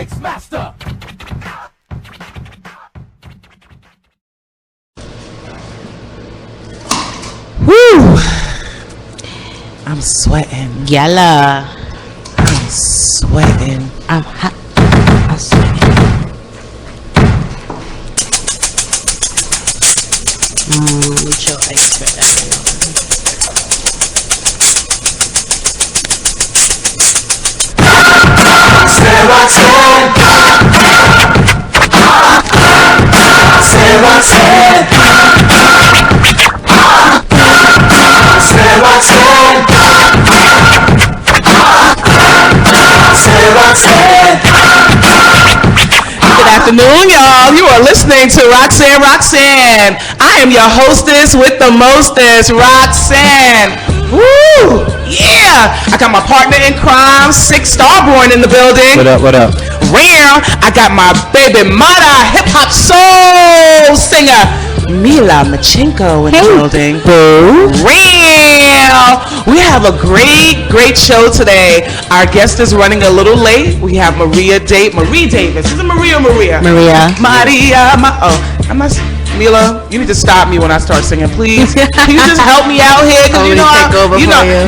Mix Master. Woo! I'm sweating. Yalla. I'm sweating. I'm hot. I'm sweating. Chill ice for that. Say Roxanne. Say Roxanne. Say Roxanne. Say Roxanne. Good afternoon, y'all. You are listening to Roxanne Roxanne. I am your hostess with the mostest, Roxanne. Woo! Yeah! I got my partner in crime, Six Starborn, in the building. What up, what up? Real, I got my baby mother, hip hop soul singer, Mila Machenko in the building. Real! We have a great show today. Our guest is running a little late. We have Marie Davis. Is it Maria? Maria. Mila, you need to stop me when I start singing, please. Can you just help me out here? Because you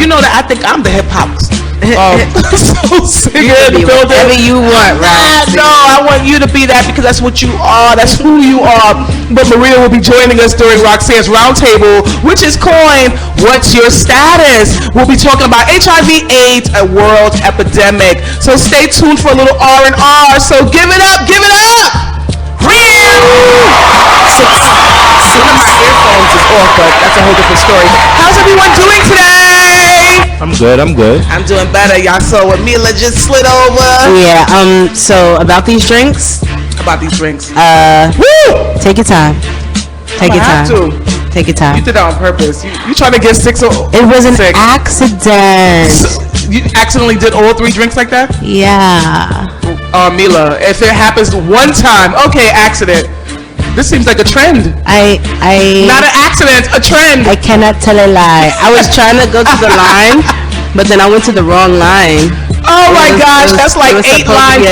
know that I think I'm the hip hop soul singer in the building. Whatever you want, right? No, I want you to be that because that's what you are. That's who you are. But Maria will be joining us during Roxanne's Roundtable, which is coined "What's Your Status?" We'll be talking about HIV/AIDS, a world epidemic. So stay tuned for a little R&R. So give it up, give it up. Real. One of my earphones is off, but that's a whole different story. How's everyone doing today? I'm good. I'm doing better. Y'all saw what Mila just slid over. Yeah. So about these drinks. Woo! Take your time. Take your time. Take your time. You did that on purpose. You trying to get six? It was an accident. You accidentally did all 3 drinks like that? Yeah. Mila, if it happens one time, okay, accident. This seems like a trend. Not an accident, a trend. I cannot tell a lie. I was trying to go to the line, but then I went to the wrong line. Oh my gosh, that's like 8 lines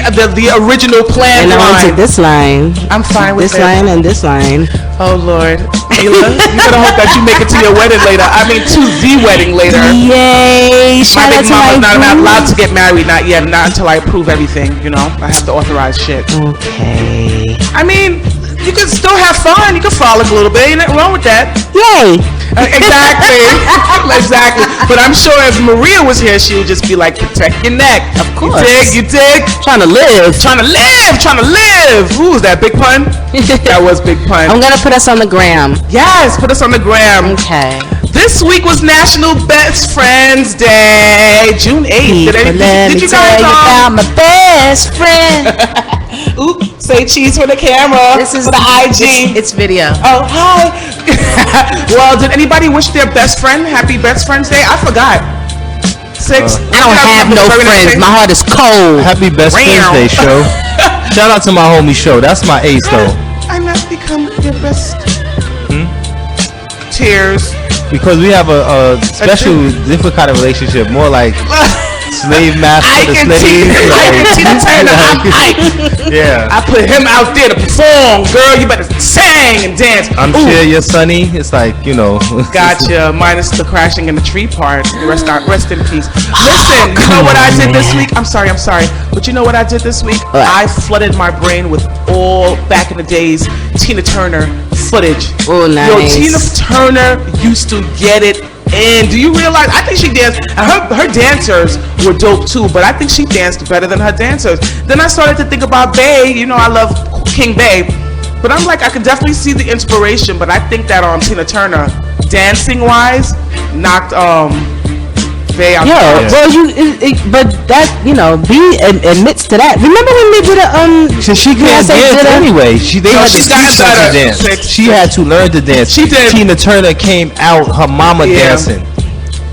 above the original plan and line. I went to this line. I'm fine with this line and this line. Oh Lord, Mila, you better hope that you make it to your wedding later. I mean, to the wedding later. Yay! My big mama's not allowed to get married, not yet, not until I approve everything. You know, I have to authorize shit. Okay. I mean, you can still have fun. You can frolic a little bit. Ain't nothing wrong with that. Yay! Exactly. Exactly. But I'm sure if Maria was here, she would just be like, protect your neck. Of course. You dig? Trying to live. Ooh, is that big pun? That was big pun. I'm gonna put us on the gram. Yes, put us on the gram. Okay. This week was National Best Friends Day, June 8th. Did you guys about my best friend? Ooh, say cheese for the camera. This is for the IG. It's video. Oh, hi. Well, did anybody wish their best friend happy Best Friends Day? I forgot. Six. I don't have no friends. My heart is cold. Happy Best Friends Day, show. Shout out to my homie show. That's my ace though. I must become your best. Tears. Because we have a special, different kind of relationship. More like slave master to slave. Yeah. I put him out there to perform. Girl, you better sing and dance. I'm sure your sonny. It's like, you know. Gotcha. Minus the crashing in the tree part. Rest in peace. Listen, you know what I did this week? I'm sorry. But you know what I did this week? I flooded my brain with all back in the days Tina Turner footage. Oh, nice. Yo, Tina Turner used to get it in. Do you realize? I think she danced. Her dancers were dope too, but I think she danced better than her dancers. Then I started to think about Bay. You know, I love King Bay, but I'm like, I could definitely see the inspiration. But I think that Tina Turner, dancing wise, knocked Bay out. Yeah, well, but that, you know, B admits to that. Remember when they did she can't dance anyway. She had to learn to dance. She did. Tina Turner came out her mama dancing.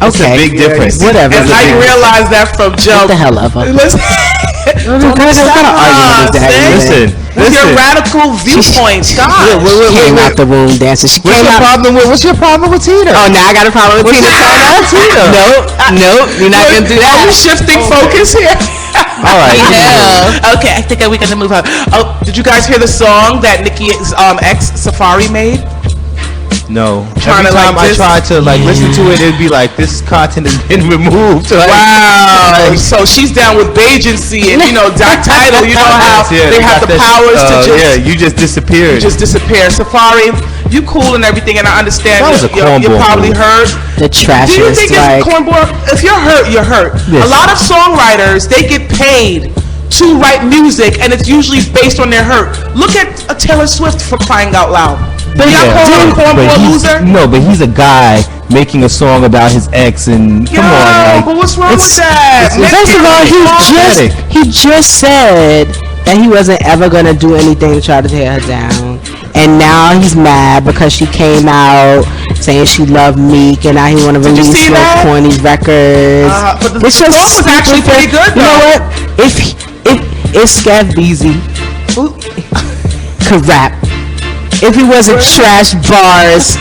It's a big difference. Whatever. And I realized that from jump. What the hell ever. Listen. With your radical viewpoints, God. Came out the room dancing. What's your problem with Tina? Oh, now I got a problem with Tina Turner. Nope, you're not gonna do that. Are we shifting focus here? All right. Okay, I think we got to move on. Oh, did you guys hear the song that Nicki's ex Safari made? No. Trying Every to, time like, I try to listen to it, it'd be like this content has been removed. Like, Wow. So she's down with Bagency and Doc Title. You know how they have the powers to just you just disappeared. disappear. Safari, you cool and everything, and I understand That was a you're cornball probably move. hurt. The trash. Do you think like, it's cornball? If you're hurt, you're hurt. Yes. A lot of songwriters, they get paid to write music, and it's usually based on their hurt. Look at Taylor Swift, for crying out loud. But y'all call him a cornball loser? No, but he's a guy making a song about his ex, and come on, like, but what's wrong with that? First of all, he just said that he wasn't ever gonna do anything to try to tear her down, and now he's mad because she came out saying she loved Meek, and now he want to release more corny records. But the song was actually pretty good, though. You know what? If Scav Beezy could rap, if he wasn't trash bars,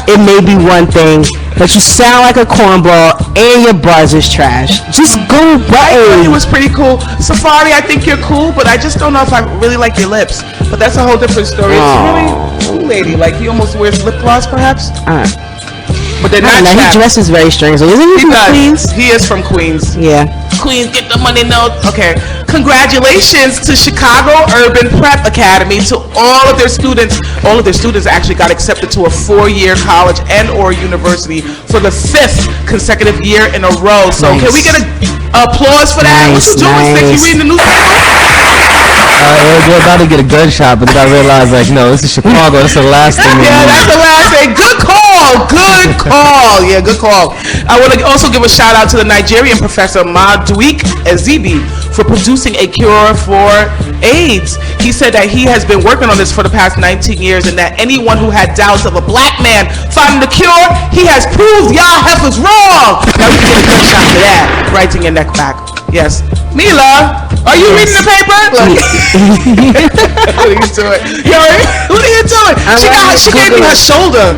it may be one thing. But you sound like a cornball and your bars is trash. Just go away. It was pretty cool. Safari, I think you're cool, but I just don't know if I really like your lips. But that's a whole different story. It's really lady. Like he almost wears lip gloss, perhaps. But they're not. He dresses very strange. Isn't he from Queens? He is from Queens. Yeah. Queens, get the money, no. Okay. Congratulations to Chicago Urban Prep Academy, to all of their students. All of their students actually got accepted to a 4-year college and or university for the 5th consecutive year in a row. So can we get an applause for that? What you doing, Stick? You reading the newspaper? We're about to get a gunshot, but then I realized, like, no, this is Chicago. That's the last thing. Yeah, that's the last thing. Good call. Good call. Yeah, good call. I want to also give a shout out to the Nigerian professor Maduik Ezibi for producing a cure for AIDS. He said that he has been working on this for the past 19 years, and that anyone who had doubts of a black man finding the cure, he has proved y'all heifers wrong. Now we can get a gunshot for that. Right in your neck back. Yes. Mila, are you reading the paper? What are you doing? Yo, what are you doing? She gave me her shoulder.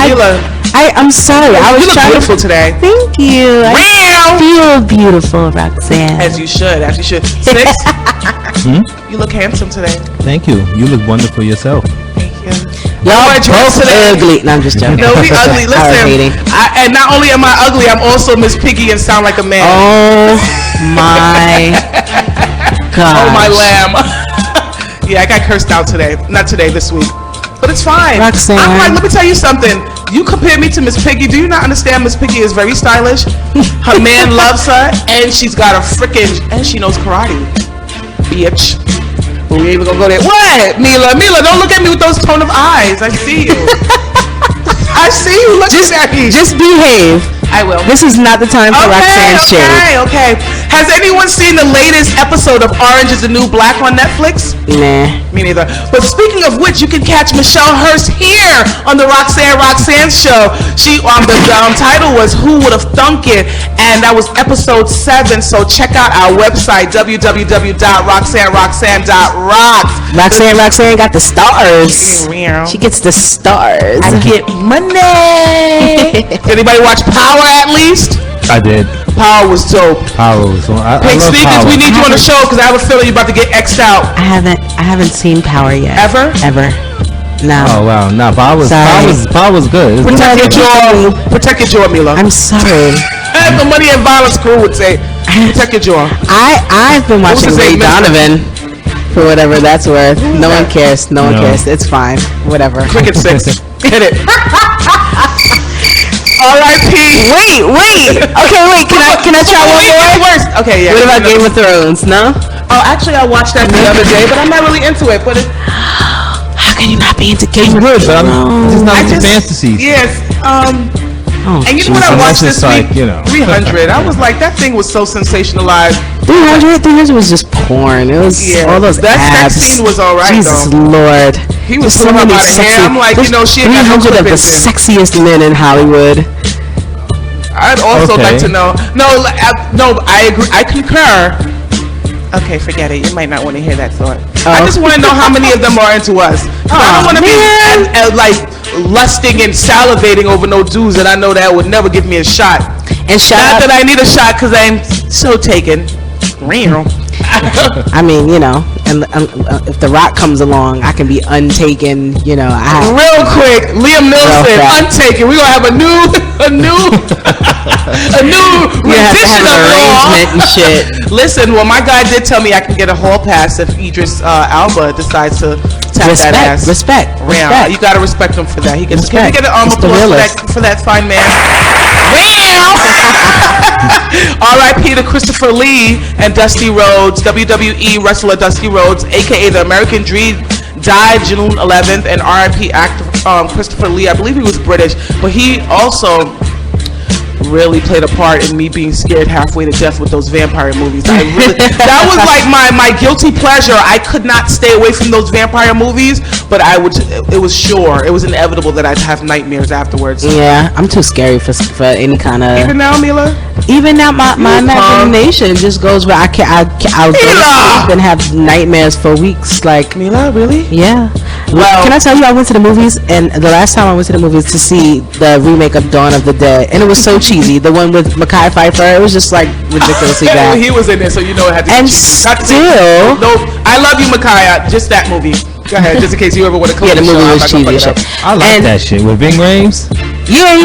Mila. I'm sorry. I was you look trying beautiful today. Thank you. I feel beautiful, Roxanne. As you should. As you should. Six. You look handsome today. Thank you. You look wonderful yourself. Thank you. Y'all both ugly. No, I'm just joking. No, we ugly. Listen, and not only am I ugly, I'm also Miss Piggy and sound like a man. Oh my god. Oh my lamb. Yeah, I got cursed out today. Not today, this week. But it's fine. Roxanne. I'm like, let me tell you something. You compare me to Miss Piggy. Do you not understand? Miss Piggy is very stylish. Her man loves her, and she's got a freaking, and she knows karate. Bitch. But we ain't even gonna go there. What? Mila, don't look at me with those tone of eyes. I see you. I see you looking at me. Just behave. I will. This is not the time for Roxanne shade. Okay. Has anyone seen the latest episode of Orange is the New Black on Netflix? Nah. Me neither. But speaking of which, you can catch Michelle Hurst here on the Roxanne Roxanne show. She the title was Who Would Have Thunk It, and that was episode 7. So check out our website www.roxanneroxanne.rocks. Roxanne got the stars. She gets the stars. I get money. Did anybody watch Power at least? I did. Power was dope. Power was on. Pink Sneakers, we need you on the show because I have a feeling you're about to get X'd out. I haven't seen Power yet. Ever? No. Oh wow, no, Power was good. Protect your jaw. Protect your jaw, Mila. I'm sorry. As the Money and Violence crew would say, protect your jaw. I've been watching Ray Donovan. For whatever that's worth. No one cares. No one cares. It's fine. Whatever. Cricket 6. Hit it. R.I.P. Wait. Okay, wait. Can I try one more? Okay, yeah. What about Game of Thrones? No. Oh, actually, I watched that the other day, but I'm not really into it. But how can you not be into Game of Thrones? It's not into fantasy. Yes. And you know what I watched this week? 300. I was like, that thing was so sensationalized. 300 was just porn. It was all those that abs. sex scene was alright. Jesus Lord. He was so about her hair. I'm like, she ain't got no 300 of the sexiest men in Hollywood. I'd also like to know. No, I agree. I concur. Okay, forget it. You might not want to hear that thought. I just want to know how many of them are into us. I don't want to be like lusting and salivating over no dudes that I know that would never give me a shot. And not that I need a shot because I'm so taken Real. I mean, you know, and if The Rock comes along, I can be untaken. You know, real quick, Liam Neeson, Untaken. We're gonna have a new rendition of arrangement and shit. Listen, well, my guy did tell me I can get a hall pass if Idris Elba decides to tap that ass. Respect. You gotta respect him for that. Can he get an arm applause for that fine man? R.I.P. to Christopher Lee and Dusty Rhodes. WWE wrestler Dusty Rhodes, aka the American Dream, died June 11th. And R.I.P. actor Christopher Lee, I believe he was British, but he also really played a part in me being scared halfway to death with those vampire movies. That was like my guilty pleasure. I could not stay away from those vampire movies, but it was inevitable that I'd have nightmares afterwards. Yeah, I'm too scary for any kind of. Even now, Mila? Even now, my imagination just goes where I'll go to sleep and have nightmares for weeks. Like, Mila, really? Yeah. Well, can I tell you, I went to the movies, and the last time I went to the movies to see the remake of Dawn of the Dead, and it was so cheesy. The one with Mekhi Phifer, it was just like ridiculously bad. He was in it, so you know it had to be cheesy. And still, no, I love you, Mekhi. Just that movie. Go ahead, just in case you ever want to close. Yeah, the movie was cheesy. I like that shit with Ving Rhames. Yeah.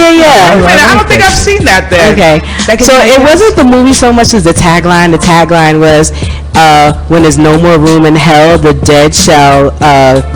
I don't think I've seen that then. Okay. So it wasn't the movie so much as the tagline. The tagline was, when there's no more room in hell, the dead shall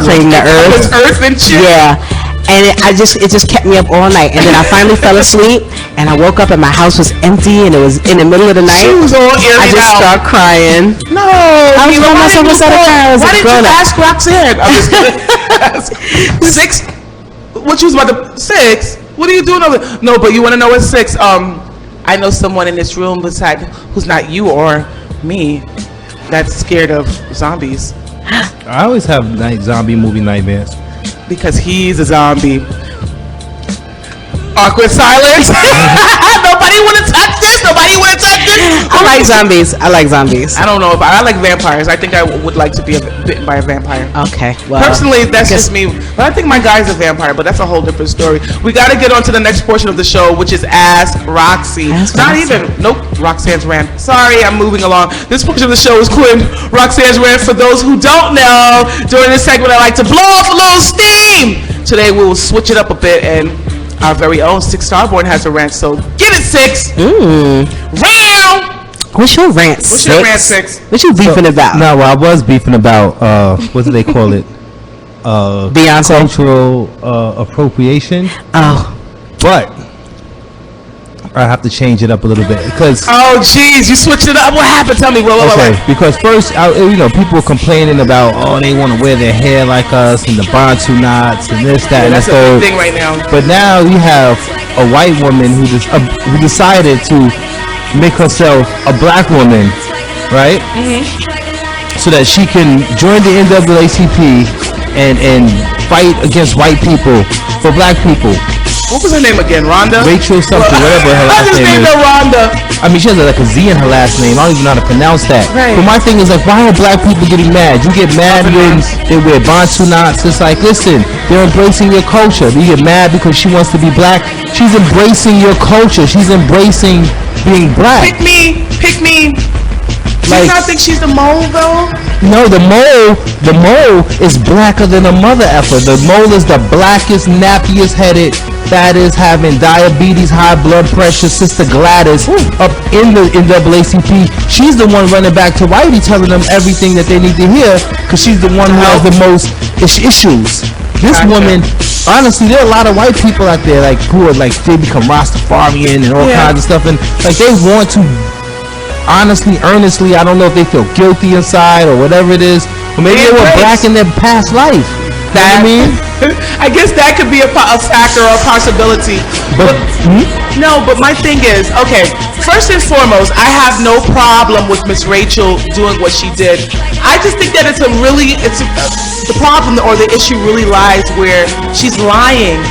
claim the earth. Earth and shit. Yeah. And it just kept me up all night. And then I finally fell asleep, and I woke up and my house was empty, and it was in the middle of the night. She was all I just started crying. No. I was by myself inside the car. Why did you ask Roxanne? I'm just kidding. 6? What you was about to 6? What are you doing over there? No, but you want to know what's 6? I know someone in this room beside who's not you or me that's scared of zombies. I always have zombie movie nightmares. Because he's a zombie. Awkward silence. Nobody want to touch this. I like zombies. I don't know if I like vampires. I think I would like to be bitten by a vampire. Okay. Well, personally, that's just me. But I think my guy's a vampire. But that's a whole different story. We got to get on to the next portion of the show, which is Ask Roxy. Nope. Roxanne's rant. Sorry, I'm moving along. This portion of the show is Quinn Roxanne's rant. For those who don't know, during this segment, I like to blow off a little steam. Today, we will switch it up a bit, and our very own Six Starborn has a rant. So get it, Six. Round. What's your rant, Six? What you beefing about? No, well, I was beefing about what do they call it? Beyonce. Cultural appropriation. Oh. But I have to change it up a little bit because. Oh, jeez, you switched it up. What happened? Tell me. Okay, because first, people were complaining about they want to wear their hair like us and the bantu knots and this, that, and that's a big thing right now. But now you have a white woman who decided to make herself a black woman, right? Mm-hmm. So that she can join the NAACP and fight against white people for black people. What was her name again? Rhonda? Rachel something, whatever her last name is. I just named her Rhonda. I mean, she has like a Z in her last name. I don't even know how to pronounce that. Right. But my thing is like, why are black people getting mad? You get mad when they wear bantu knots. It's like, listen, they're embracing your culture. You get mad because she wants to be black. She's embracing your culture. She's embracing being black. Pick me. Do you not think she's the mole though? No, the mole is blacker than a mother effer. The mole is the blackest, nappiest headed, fattest, having diabetes, high blood pressure, Sister Gladys up in the NAACP. She's the one running back to Whitey telling them everything that they need to hear because she's the one who has the most issues. This woman, honestly, there are a lot of white people out there like who are like they become Rastafarian and all kinds of stuff, and like they want to honestly, earnestly, I don't know if they feel guilty inside or whatever it is, or maybe they were black in their past life. You know what I mean? I guess that could be a factor or a possibility. But my thing is, okay, first and foremost, I have no problem with Miss Rachel doing what she did. I just think that the problem or the issue really lies where she's lying,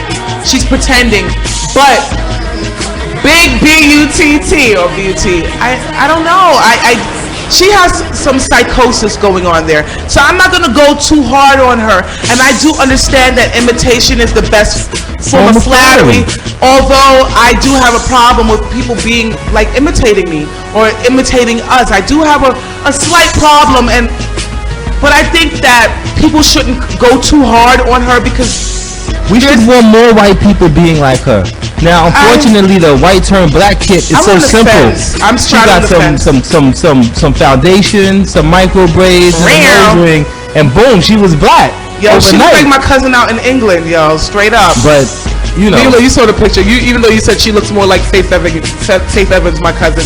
she's pretending, but big B-U-T-T or B-U-T. I don't know. she has some psychosis going on there. So I'm not gonna go too hard on her. And I do understand that imitation is the best form of flattery. Although I do have a problem with people being like imitating me or imitating us. I do have a slight problem, but I think that people shouldn't go too hard on her because we should want more white people being like her. Now, unfortunately, the white turned black kid is so simple. She got some foundation, some micro braids, and a nose ring, and boom, she was black. Yo, she looked like my cousin out in England, yo, straight up. But you know, Mila, you saw the picture. Even though you said she looks more like Faith Evans, my cousin.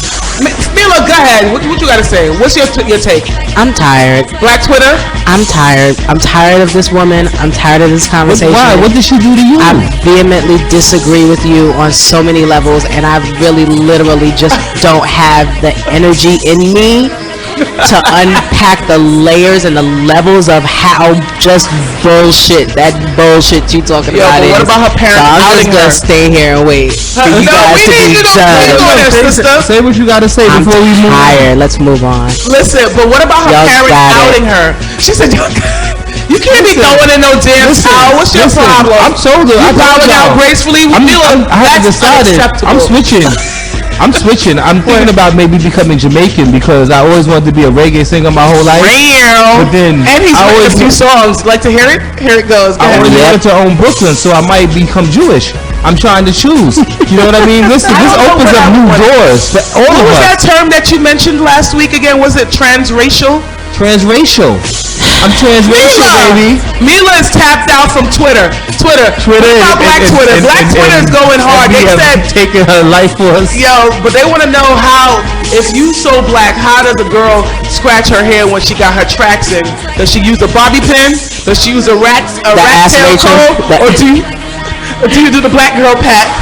Mila, go ahead. What you got to say? What's your take? I'm tired. Black Twitter? I'm tired. I'm tired of this woman. I'm tired of this conversation. Why? What did she do to you? I vehemently disagree with you on so many levels, and I really, literally just don't have the energy in me to unpack the layers and the levels of how just bullshit that bullshit you talking about is. What about her parents? So I'm just gonna stay here and wait for you guys to be judged. Say what you gotta say before we move on. Let's move on. Listen, but what about her parents outing her? She said, you can't be throwing in no damn towel. What's your problem? I'm told her. You bowing out gracefully. I haven't decided. I'm switching. I'm thinking about maybe becoming Jamaican because I always wanted to be a reggae singer my whole life. But then and he's written a few songs. Like to hear it? Here it goes. I always wanted to own Brooklyn, so I might become Jewish. I'm trying to choose. You know what I mean? Listen, this opens up new doors for all of us. What was that term that you mentioned last week again? Was it transracial? Transracial. I'm transracial, baby. Mila is tapped out from Twitter. What about Black Twitter? Black Twitter is going hard. They said taking her life force. Yo, but they want to know how, if you so black, how does a girl scratch her hair when she got her tracks in? Does she use a bobby pin? Does she use a rat tail comb? Or do you do the black girl pat?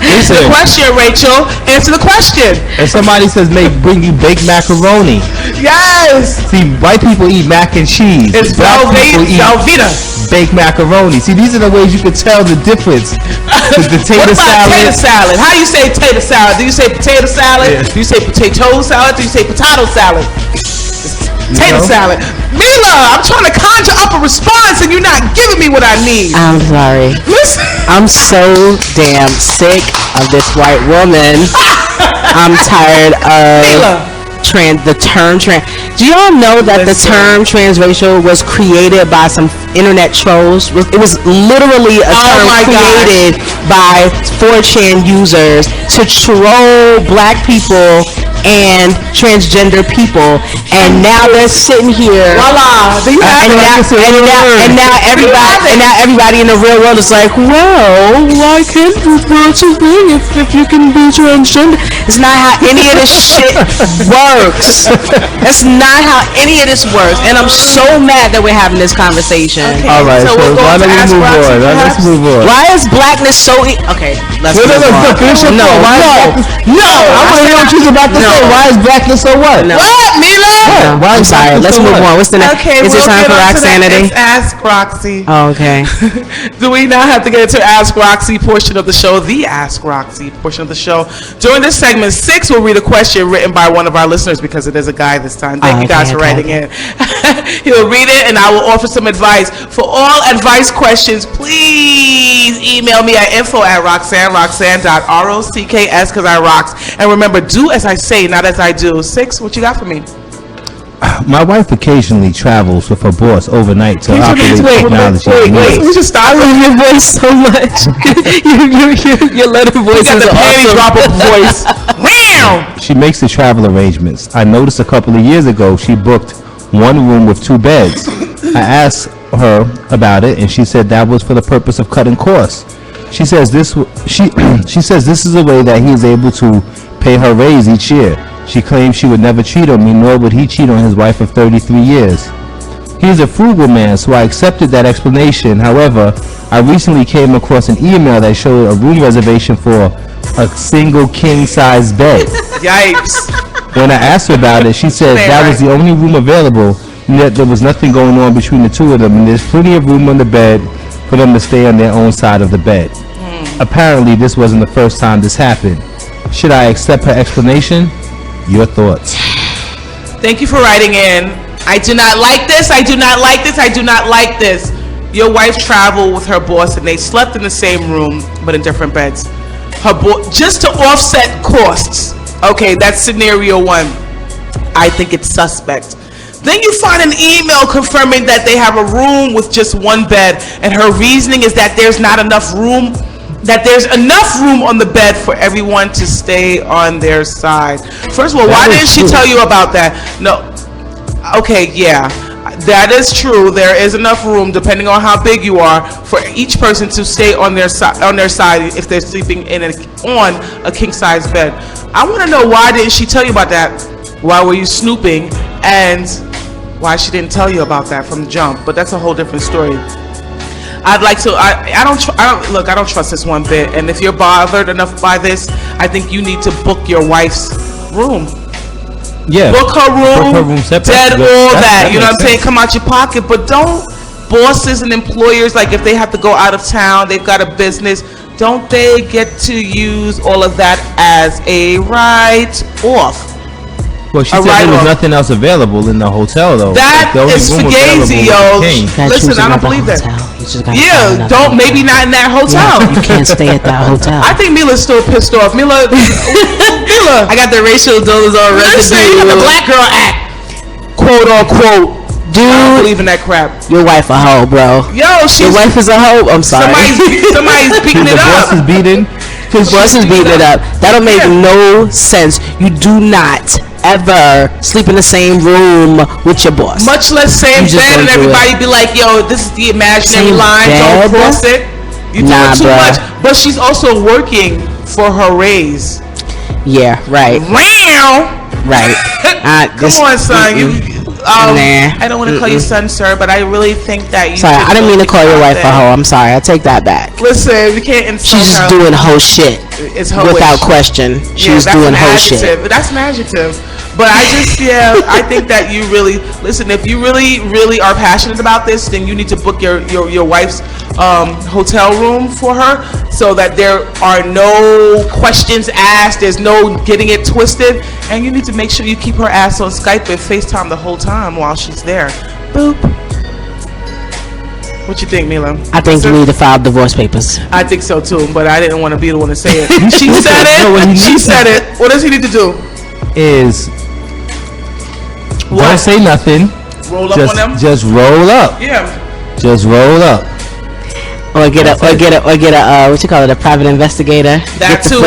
Answer the question, Rachel. Answer the question. If somebody says bring you baked macaroni. Yes. See, white people eat mac and cheese. It's Velveeta. Baked macaroni. See, these are the ways you could tell the difference. The tater salad. Tater salad? How do you say tater salad? Do you say potato salad? Yeah. Do you say potato salad? Do you say potato salad? Tater salad. Mila, I'm trying to conjure up a response and you're not giving me what I need. I'm sorry. Listen. I'm so damn sick of this white woman. I'm tired of the term trans. Do y'all know that the term transracial was created by some internet trolls? It was literally a term created by 4chan users to troll black people and transgender people, and now they're sitting here. Voila! And now everybody in the real world is like, well, why can't you such a thing if you can be transgender? It's not how any of this shit works. That's not how any of this works, and I'm so mad that we're having this conversation. Okay. All right, so why don't we move on? Let's move on. Why is blackness so? Okay, let's move on. No, I want to hear what she's about to say. Why is blackness so what? No. What, Mila? No, I'm sorry. Let's move on. What's the next? Okay, is it time for Roxanity? It's Ask Roxy. Oh, okay. Do we now have to get into Ask Roxy portion of the show? The Ask Roxy portion of the show. During this segment 6, we'll read a question written by one of our listeners because it is a guy this time. Thank you guys for writing in. He'll read it and I will offer some advice. For all advice questions, please email me at info@roxanne.rocks because I rocks. And remember, do as I say, not as I do. 6, what you got for me? My wife occasionally travels with her boss overnight to operate technology. Wait, we should stop. I love your voice so much. your letter voice is the panty drop of voice. She makes the travel arrangements. I noticed a couple of years ago she booked one room with 2 beds. I asked her about it, and she said that was for the purpose of cutting costs. She says this is a way that he is able to pay her raise each year. She claims she would never cheat on me, nor would he cheat on his wife of 33 years. He is a frugal man, so I accepted that explanation. However, I recently came across an email that showed a room reservation for a single king-size bed. Yikes. When I asked her about it, she said that was the only room available, and that there was nothing going on between the two of them, and there's plenty of room on the bed for them to stay on their own side of the bed. Apparently, this wasn't the first time this happened. Should I accept her explanation? Your thoughts? Thank you for writing in. I do not like this. I do not like this. I do not like this. Your wife traveled with her boss and they slept in the same room but in different beds. Just to offset costs. Okay, that's scenario one. I think it's suspect. Then you find an email confirming that they have a room with just one bed, and her reasoning is that there's not enough room, that there's enough room on the bed for everyone to stay on their side. First of all, why didn't she tell you about that? No. Okay, yeah. That is true. There is enough room, depending on how big you are, for each person to stay on their side if they're sleeping on a king size bed. I want to know, why didn't she tell you about that? Why were you snooping? And why she didn't tell you about that from the jump? But that's a whole different story. I'd like to. I don't trust this one bit. And if you're bothered enough by this, I think you need to book your wife's room. Yeah. Book her room separate. Dead all that. You know what I'm saying? Come out your pocket, but don't bosses and employers, like if they have to go out of town, they've got a business, don't they get to use all of that as a write-off? Well, she said there was nothing else available in the hotel, though. That is fugazi, yo. Listen, I don't believe that. Yeah, don't, maybe not in that hotel. Yeah, you can't stay at that hotel. I think Mila's still pissed off. Mila, I got the racial dollars on residue. You got the black girl act, quote unquote. Dude, I don't believe in that crap. Your wife a hoe, bro. Yo, your wife is a hoe. I'm sorry. Somebody's beating it up. The boss is beating. His boss is beating it up. That'll make no sense. You do not ever sleep in the same room with your boss. Much less same bed, and everybody be like, "Yo, this is the imaginary line. Don't cross it." You doing too much. But she's also working for her raise. Yeah, right. Wow. Right. Come on, son. I don't want to call you son, sir, but I really think that you. Sorry, I didn't mean to call your wife a hoe. I'm sorry. I take that back. Listen, you can't insult her. She's just doing hoe shit. It's hoe without question. She's doing hoe shit. That's an adjective. But I just, I think that you really, listen, if you really are passionate about this, then you need to book your wife's hotel room for her so that there are no questions asked, there's no getting it twisted, and you need to make sure you keep her ass on Skype and FaceTime the whole time while she's there. Boop. What you think, Mila? I think you need to file divorce papers. I think so too, but I didn't want to be the one to say it. She said it. She said it. What does he need to do? Don't say nothing. Roll up on them. Just roll up. Yeah. Just roll up. Or get a what you call it, a private investigator. That too.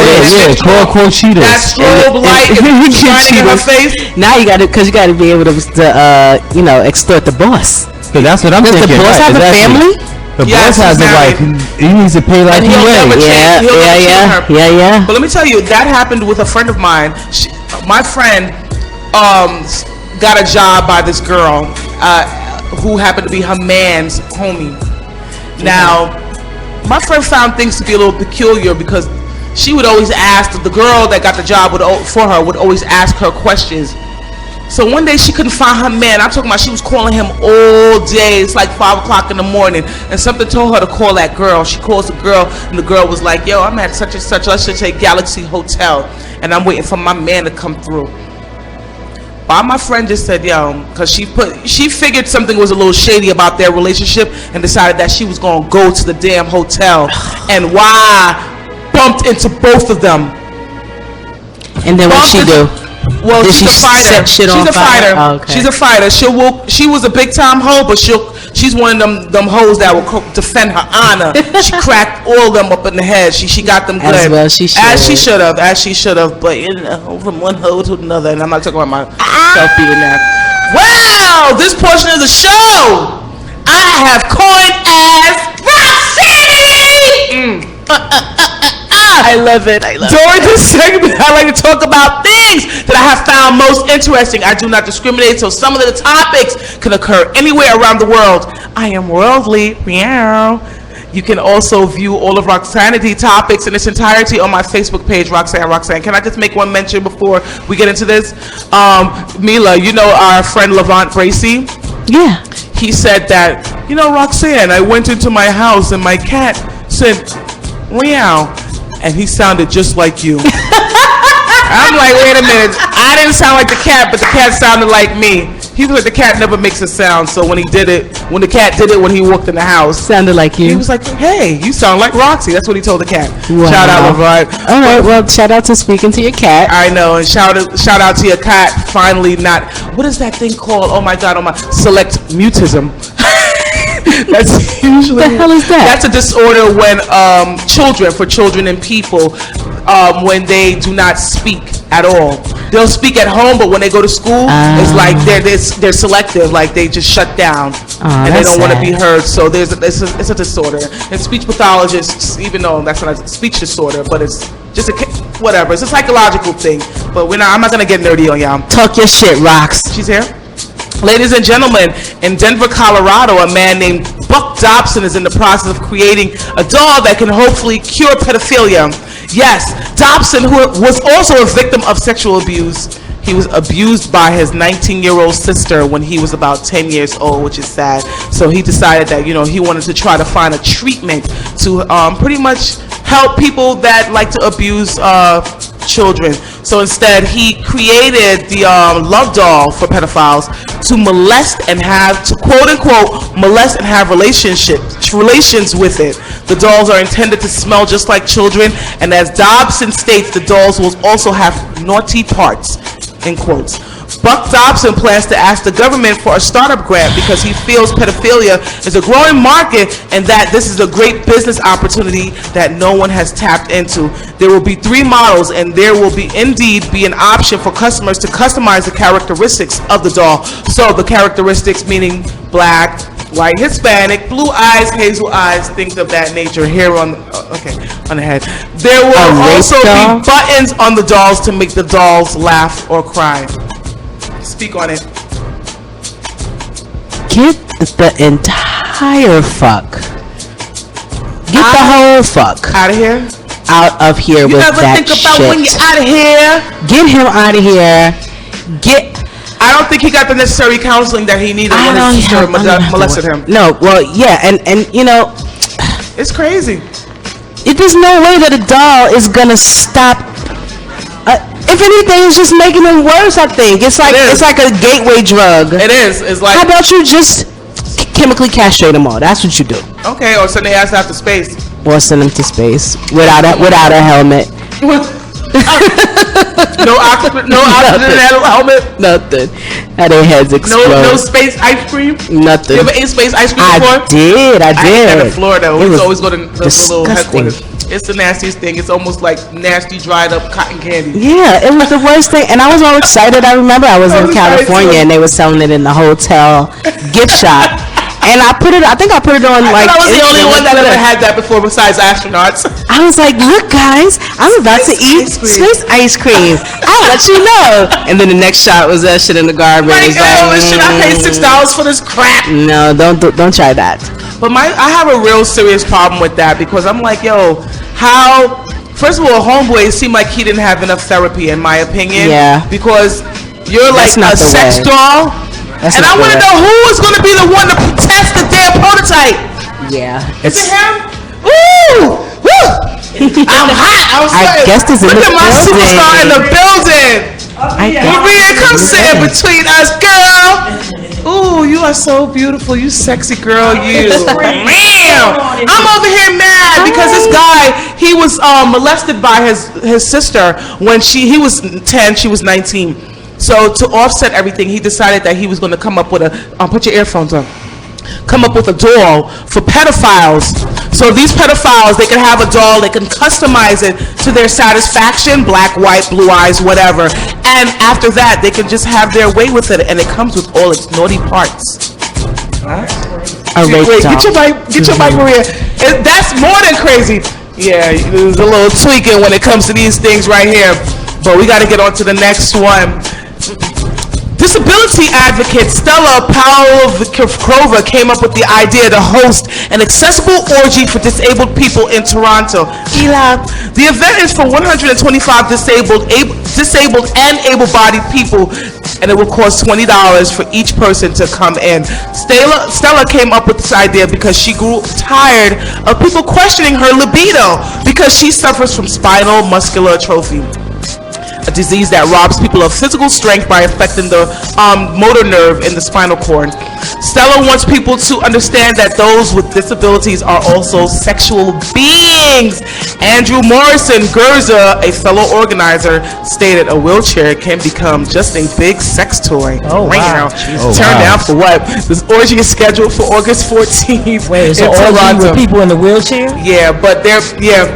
Call cheaters. That strobe light is shining in her face. Now you got to, because you got to be able to extort the boss. So that's what I'm thinking. Does the boss have a family? The boss has a wife. He needs to pay like he will. Yeah. But let me tell you, that happened with a friend of mine. My friend got a job by this girl who happened to be her man's homie. Now, my friend found things to be a little peculiar because she would always ask, the girl that got the job would always ask her questions. So one day she couldn't find her man. I'm talking about she was calling him all day. It's like 5 o'clock in the morning. And something told her to call that girl. She calls the girl and the girl was like, yo, I'm at such and such, let's just say Galaxy Hotel. And I'm waiting for my man to come through. But my friend just said, yo, because she figured something was a little shady about their relationship and decided that she was going to go to the damn hotel. And why bumped into both of them. And then what she do? Well, she's a fighter. She's a fighter. Oh, okay. She's a fighter. She was a big time hoe, but she's one of them hoes that will defend her honor. She cracked all of them up in the head. She got them good. As she should have. But from one hoe to another, and I'm not talking about myself being that. Wow, this portion of the show I have coined as Roxanne. I love it. During this segment, I like to talk about things that I have found most interesting. I do not discriminate, so some of the topics can occur anywhere around the world. I am worldly. Meow. You can also view all of Roxanity topics in its entirety on my Facebook page, Roxanne Roxanne. Can I just make one mention before we get into this? Mila, you know our friend Levant Bracy? Yeah. He said that, Roxanne, I went into my house and my cat said, meow. And he sounded just like you. I'm like, wait a minute. I didn't sound like the cat, but the cat sounded like me. He was like, the cat never makes a sound, so when the cat did it when he walked in the house, sounded like you. He was like, hey, you sound like Roxy. That's what he told the cat. Wow. Shout out, LeVar. All right, well, shout out to speaking to your cat. I know, and shout out to your cat finally not, what is that thing called? Oh my God, select mutism. That's usually, what the hell is that? That's a disorder when children and people, when they do not speak at all. They'll speak at home, but when they go to school, it's like they're selective, like they just shut down and they don't want to be heard. So it's a disorder. And speech pathologists, even though that's not a speech disorder, but it's just whatever. It's a psychological thing. But I'm not gonna get nerdy on y'all. Talk your shit, Rox. She's here. Ladies and gentlemen, in Denver, Colorado, a man named Buck Dobson is in the process of creating a doll that can hopefully cure pedophilia. Yes, Dobson, who was also a victim of sexual abuse, he was abused by his 19-year-old sister when he was about 10 years old, which is sad. So he decided that, he wanted to try to find a treatment to pretty much help people that like to abuse children. So instead, he created the love doll for pedophiles to molest and have, to quote unquote, molest and have relations with it. The dolls are intended to smell just like children, and as Dobson states, the dolls will also have naughty parts, in quotes. Buck Dobson plans to ask the government for a startup grant because he feels pedophilia is a growing market and that this is a great business opportunity that no one has tapped into. There will be 3 models, and there will indeed be an option for customers to customize the characteristics of the doll. So the characteristics meaning black, white, Hispanic, blue eyes, hazel eyes, things of that nature. Hair on the head. There will also be buttons on the dolls to make the dolls laugh or cry. Speak on it. Get the entire fuck. Get the whole fuck out of here. Out of here with that shit. You ever think about when you're out of here? Get him out of here. I don't think he got the necessary counseling that he needed when his sister molested him. No, well, yeah, and it's crazy. There's no way that a doll is gonna stop. If anything, it's just making it worse. I think it's like a gateway drug. It is. It's like, how about you just chemically castrate them all? That's what you do. Okay, or send their ass out to space. Or send them to space without a helmet. No oxygen helmet. Nothing. How their heads explode. No space ice cream. Nothing. You ever ate space ice cream before? I did. I ate in Florida. We always go to the little disgusting. headquarters. It's the nastiest thing. It's almost like nasty dried up cotton candy. Yeah, it was the worst thing, and I was all excited. I remember I was in California and they were selling it in the hotel gift shop. And I think I put it on like. I was the only one that ever had that before besides astronauts. I was like, look guys, I'm about to eat space ice cream. I'll let you know. And then the next shot was that shit in the garbage. Like, shit, I paid $6 for this crap. No, don't try that. But I have a real serious problem with that because I'm like, yo, how? First of all, homeboy, it seemed like he didn't have enough therapy, in my opinion. Yeah. Because you're like a sex doll. And I want to know who is going to be the one to test the damn prototype. Yeah. Is it him? Woo! Woo! I'm hot. I'm I guess this is Look at my superstar in the building. Maria, come sit between us, girl. Ooh, you are so beautiful. You sexy girl, you. Man, I'm over here mad because this guy, he was molested by his sister when he was 10, she was 19. So to offset everything, he decided that he was going to come up with put your earphones on. Come up with a doll for pedophiles. So these pedophiles, they can have a doll, they can customize it to their satisfaction, black, white, blue eyes, whatever. And after that, they can just have their way with it, and it comes with all its naughty parts. Wait, get your mic, Maria. That's more than crazy. Yeah, there's a little tweaking when it comes to these things right here. But we got to get on to the next one. Disability advocate Stella Pavlova came up with the idea to host an accessible orgy for disabled people in Toronto. The event is for 125 disabled and able-bodied people, and it will cost $20 for each person to come in. Stella came up with this idea because she grew tired of people questioning her libido because she suffers from spinal muscular atrophy. a disease that robs people of physical strength by affecting the motor nerve in the spinal cord. Stella wants people to understand that those with disabilities are also sexual beings. Andrew Morrison Gerza, a fellow organizer, stated a wheelchair can become just a big sex toy. Oh, wow. Turned down for what? This orgy is scheduled for August 14th. Wait, it's an orgy with people in the wheelchair? Yeah, but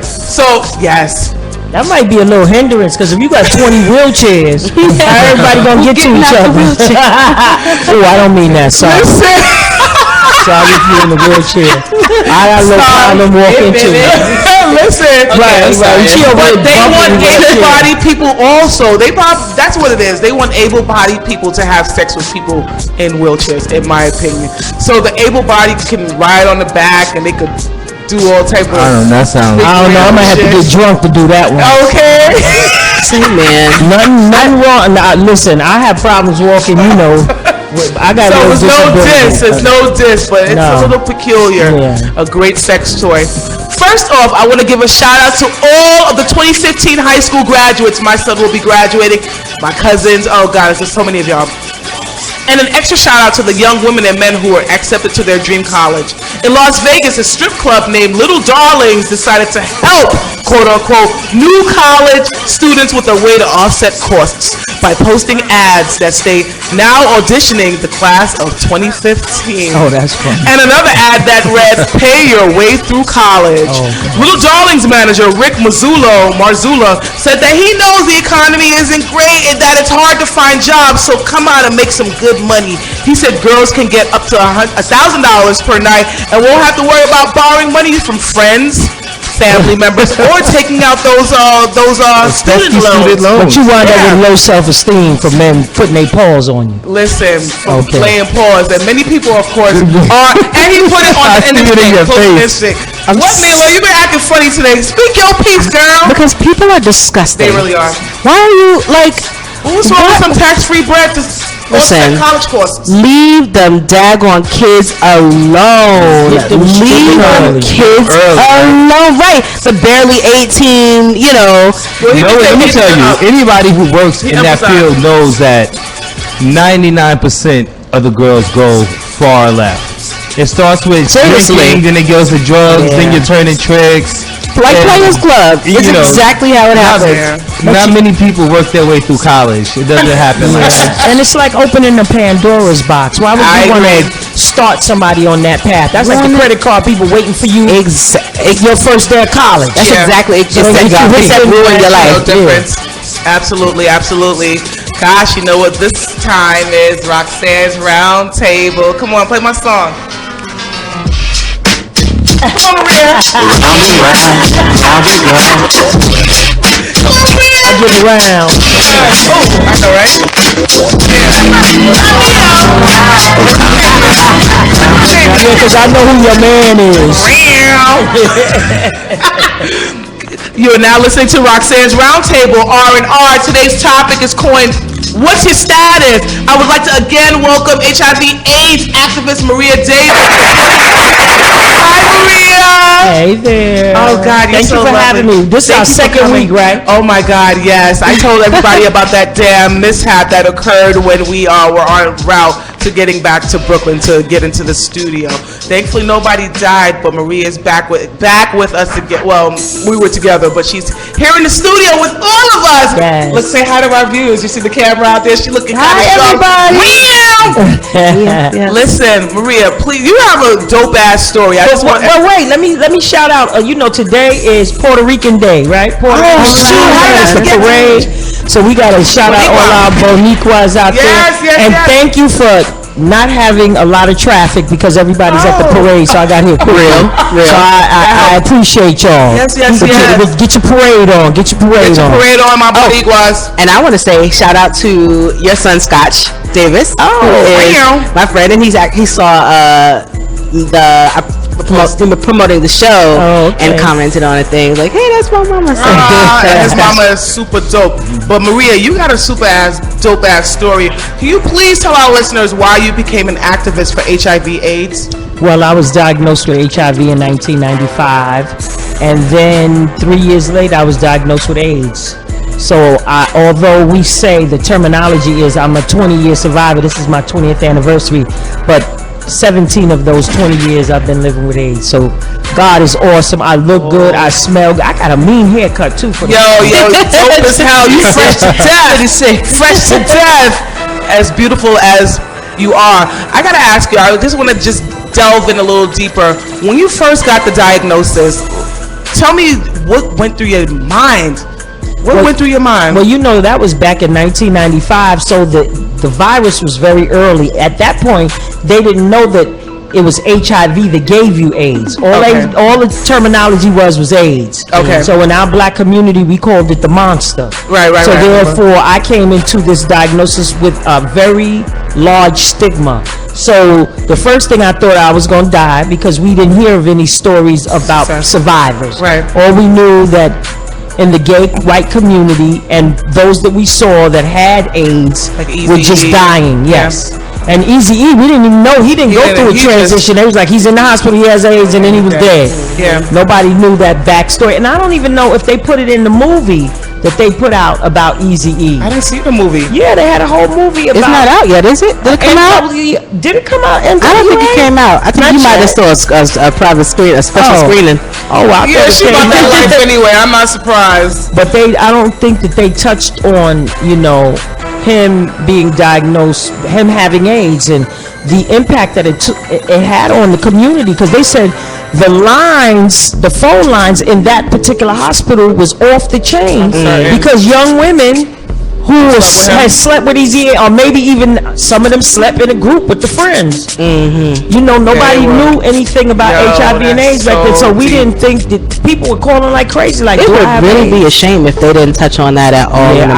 so, yes. That might be a little hindrance, because if you got 20 wheelchairs, everybody gonna get to each other. Oh, I don't mean that. Sorry. Sorry if you're in the wheelchair. I got a little problem walking too. Listen, Right. But they want able-bodied people also. That's what it is. They want able-bodied people to have sex with people in wheelchairs, in my opinion. So the able-bodied can ride on the back, and they could do all type of. I don't know. That sounds. I don't know. I might have to get drunk to do that one. Okay. See, man. Nothing wrong. Now, listen, I have problems walking. You know, I got So it's no diss. It's no diss, but it's a little peculiar. Yeah. A great sex toy. First off, I want to give a shout out to all of the 2015 high school graduates. My son will be graduating. My cousins. Oh God, there's so many of y'all. And an extra shout out to the young women and men who were accepted to their dream college. In Las Vegas, a strip club named Little Darlings decided to help, quote unquote, new college students with a way to offset costs by posting ads that state now auditioning the class of 2015. Oh, that's funny. And another ad that read, pay your way through college. Little Darlings manager Rick Marzullo said that he knows the economy isn't great and that it's hard to find jobs, so come out and make some good money. He said girls can get up to $1,000 per night and won't have to worry about borrowing money from friends, family members, or taking out those student loans. But you wind up with low self-esteem from men putting their paws on you. Listen, from playing paws, and many people, of course, are. And he put it on the Instagram. What, man? Well, you've been acting funny today. Speak your piece, girl. Because people are disgusting. They really are. Why are you like? What's wrong with some tax-free bread to offset college costs? Leave them daggone kids alone. Leave them kids alone. Right. The barely 18, you know. Let me tell you, anybody who works in that field knows that 99% of the girls go far left. It starts with drinking, then it goes to drugs, then you're turning tricks. Like Players Club. It's exactly how it happens. Not many people work their way through college. It doesn't happen like that. And it's like opening the Pandora's box. Why would you want to start somebody on that path? That's like the credit card people waiting for you. Your first day of college. That's exactly. It just ruin your life. No difference. Absolutely, absolutely. Gosh, you know what this time is? Roxanne's Round Table. Come on, play my song. Come on, Maria. I get around. Oh, I know, right? Because I know who your man is. You are now listening to Roxanne's Roundtable R&R. Today's topic is coined, what's your status? I would like to again welcome HIV/AIDS activist Maria Davis. Hi, Maria. Hey there. Oh, God, you're Thank so you for having me. This is our second week, right? Oh, my God, yes. I told everybody about that damn mishap that occurred when we were en route to getting back to Brooklyn to get into the studio. Thankfully, nobody died, but Maria is back with us again. Well, we were together, but she's here in the studio with all of us. Yes. Let's say hi to our viewers. You see the camera out there? She looking Hi, everybody. Listen, Maria, please. You have a dope ass story. Well, wait. Let me shout out. Today is Puerto Rican Day, right? Puerto Rican shoot, how did I forget parade. So we gotta shout out all our Boniquas out there. And thank you for not having a lot of traffic because everybody's at the parade. So I got here quick. So I appreciate y'all. Yes. Get your parade on. Get your parade on. Parade on, my Boniquas. And I want to say shout out to your son Scotch Davis. My friend, and he saw promoting the show and commented on a thing like, hey, that's my mama. His mama is super dope. But Maria, you got a dope ass story. Can you please tell our listeners why you became an activist for HIV/AIDS? Well, I was diagnosed with HIV in 1995, and then 3 years later, I was diagnosed with AIDS. So although we say the terminology is I'm a 20-year survivor, this is my 20th anniversary, but 17 of those 20 years I've been living with AIDS. So God is awesome. I look good. I smell good. I got a mean haircut too. For Yo, dope as hell. You fresh to death. Fresh to death. As beautiful as you are. I gotta ask you, I just want to just delve in a little deeper. When you first got the diagnosis, tell me what went through your mind. What went through your mind? Well, you know, that was back in 1995, so the virus was very early. At that point, they didn't know that it was HIV that gave you AIDS. All the terminology was AIDS. Okay. So in our black community, we called it the monster. Right. So therefore, I came into this diagnosis with a very large stigma. So the first thing I thought I was going to die, because we didn't hear of any stories about survivors. Right. All we knew that in the gay white community and those that we saw that had AIDS like were just dying. Yes. Yeah. And Eazy-E, we didn't even know. He didn't go through a transition. It was like he's in the hospital, he has AIDS, and then he was dead. Yeah. Nobody knew that backstory. And I don't even know if they put it in the movie that they put out about Eazy-E. I didn't see the movie. Yeah, they had a whole movie about. It's not out yet, is it? Did it come out? Did it come out? I don't think it came out. I think you might have saw a private screen, a special screening. Oh, wow. Yeah, she about that life anyway. I'm not surprised. But I don't think that they touched on, him being diagnosed, him having AIDS, and the impact that it had on the community, because they said the phone lines in that particular hospital was off the chain because young women who had slept with Eazy, or maybe even some of them slept in a group with the friends. Nobody knew anything about HIV and AIDS back then, so we didn't think that people were calling like crazy. Like, it would really be a shame if they didn't touch on that at all. Yeah,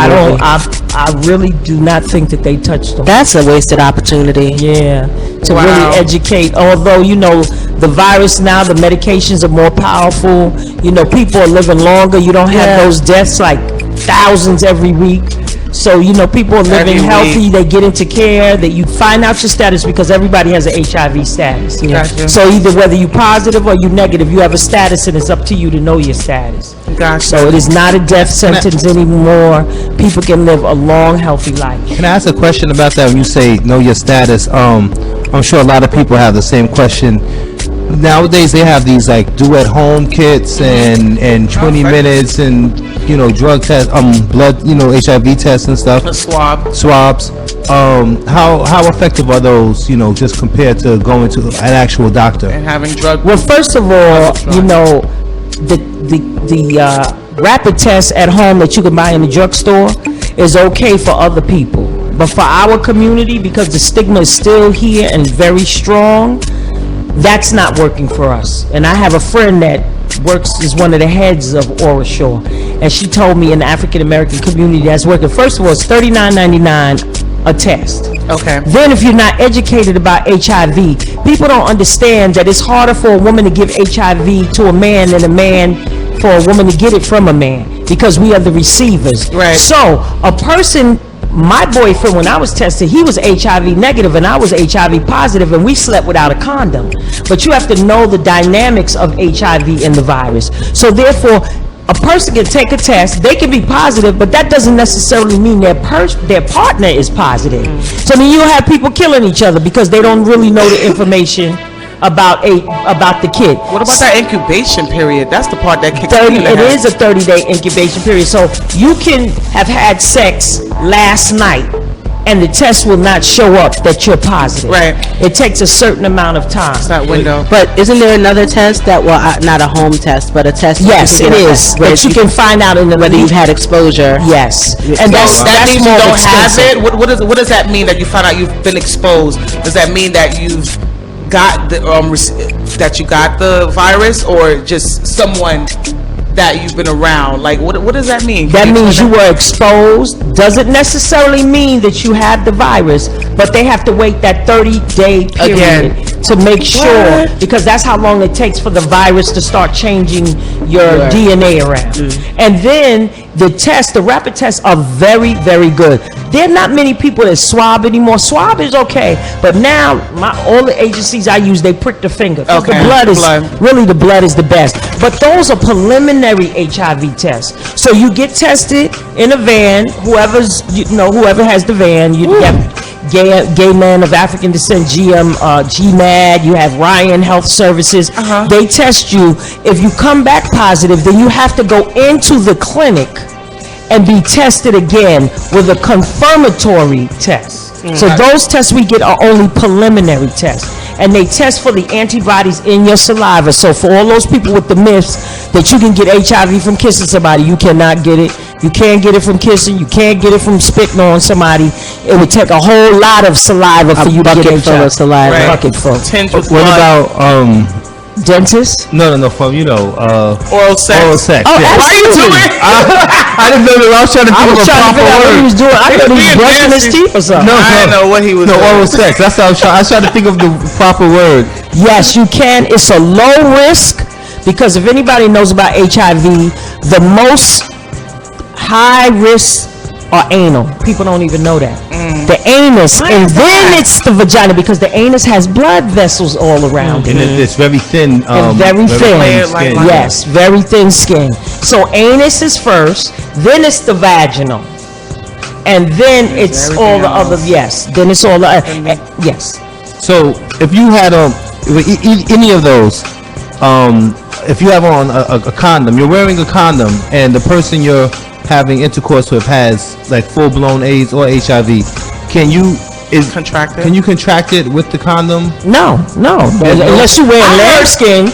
I really do not think that they touched on. That's a wasted opportunity. Yeah, to really educate. Although the virus now, the medications are more powerful. People are living longer. You don't have those deaths like thousands every week. So, people are living healthy, they get into care, that you find out your status because everybody has an HIV status. Gotcha. So either whether you're positive or you're negative, you have a status and it's up to you to know your status. Gotcha. So it is not a death sentence anymore. People can live a long, healthy life. Can I ask a question about that when you say know your status? I'm sure a lot of people have the same question. Nowadays they have these like do at home kits and 20 minutes and drug test, blood, HIV tests and stuff. A swabs. How effective are those, just compared to going to an actual doctor and having drug? Well, first of all, the rapid test at home that you can buy in the drugstore is okay for other people, but for our community, because the stigma is still here and very strong, that's not working for us. And I have a friend that is one of the heads of OraSure, and she told me in the African American community that's working. First of all, it's $39.99 a test. Okay. Then if you're not educated about HIV, people don't understand that it's harder for a woman to give HIV to a man than a man for a woman to get it from a man, because we are the receivers. Right. So a person, my boyfriend, when I was tested, he was HIV negative and I was HIV positive, and we slept without a condom. But you have to know the dynamics of HIV and the virus. So therefore, a person can take a test, they can be positive, but that doesn't necessarily mean their partner is positive. So you'll have people killing each other because they don't really know the information about the kid. What about that incubation period? That's the part that kicks in. It is a 30-day incubation period. So you can have had sex last night and the test will not show up that you're positive. Right. It takes a certain amount of time. It's that window. But isn't there another test that, not a home test, but a test? Yes, it is. But you can find out whether you've had exposure. Yes. And that means you don't expensive. have it? What does that mean that you find out you've been exposed? Does that mean that you've got the that you got the virus, or just someone that you've been around? Like, what does that mean? That means you were exposed. Doesn't necessarily mean that you have the virus, but they have to wait that 30-day period to make sure, because that's how long it takes for the virus to start changing your DNA around. And then the rapid tests are very, very good. There are not many people that swab anymore. Swab is okay, but now all the agencies I use, they prick the finger. Okay. The blood is the best. But those are preliminary HIV tests. So you get tested in a van. Whoever has the van, you have gay man of African descent, GMAD. You have Ryan Health Services. They test you. If you come back positive, then you have to go into the clinic and be tested again with a confirmatory test. So those tests we get are only preliminary tests. And they test for the antibodies in your saliva. So for all those people with the myths that you can get HIV from kissing somebody, you cannot get it. You can't get it from kissing. You can't get it from spitting on somebody. It would take a whole lot of saliva for you to get HIV. Full of saliva. Right. Bucket full. What about Dentist? No, from oral sex. Oral sex. Oh, yeah. absolutely. I didn't know that. I was trying to think of a proper what he word. was doing. I thought he was brushing his teeth or something. I didn't know what he was doing. Oral sex. That's how I was trying to think of the proper word. Yes, you can. It's a low risk because if anybody knows about HIV, the most high risk are anal. People don't even know that. The anus, and then it's the vagina because the anus has blood vessels all around it. And it's very thin. And very thin. Like Yes, very thin skin. So anus is first, then it's the vaginal, and then it's all the other. Yes, then it's all the yes. So if you had any of those, if you have on a condom, you're wearing a condom, and the person you're having intercourse with has like full-blown AIDS or HIV, can you contract it? Can you contract it with the condom? No. Unless you wear lambskin.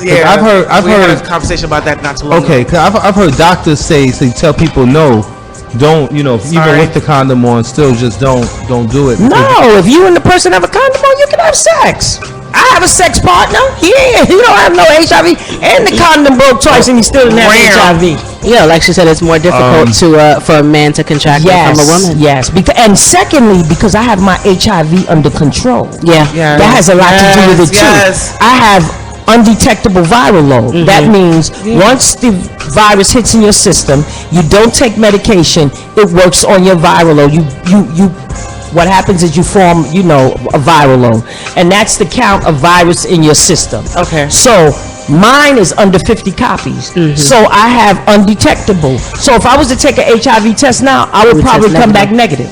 Yeah, I've heard had a conversation about that not too long ago. Okay, cause I've heard doctors say tell people no, don't even with the condom on, still just don't do it. No, if you and the person have a condom on, you can have sex. I have a sex partner. He don't have no HIV, and the condom broke twice, and he still didn't have HIV. Yeah, like she said, it's more difficult for a man to contract it from a woman. Yes, and secondly, because I have my HIV under control. Yeah. That has a lot to do with it too. Yes. I have undetectable viral load. That means once the virus hits in your system, you don't take medication, it works on your viral load. What happens is you form, a viral load, and that's the count of virus in your system. Okay. So mine is under 50 copies. So I have undetectable. So if I was to take an HIV test now, I would probably come back negative.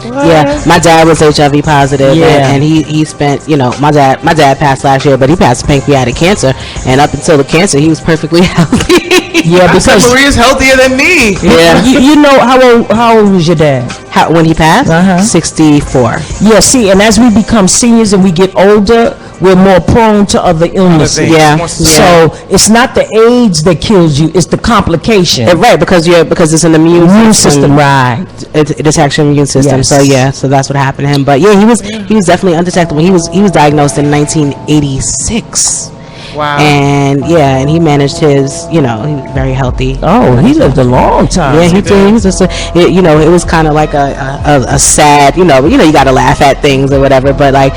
Yeah, my dad was HIV positive, and he spent, my dad passed last year, but he passed pancreatic cancer, and up until the cancer, he was perfectly healthy. Yeah, because Maria's healthier than me. Yeah, you know how old was your dad? When he passed? 64. Yeah, see, and as we become seniors and we get older, we're more prone to other illnesses. Yeah. So it's not the AIDS that kills you; it's the complication. Right, because it's an immune system. Right. It attacks your immune system. Yes. So that's what happened to him. But yeah, he was definitely undetectable. He was diagnosed in 1986. Wow. And he managed his, he was very healthy. Oh, he lived a long time. Yeah, he did. He was just it was kind of like a sad, you got to laugh at things or whatever. But like,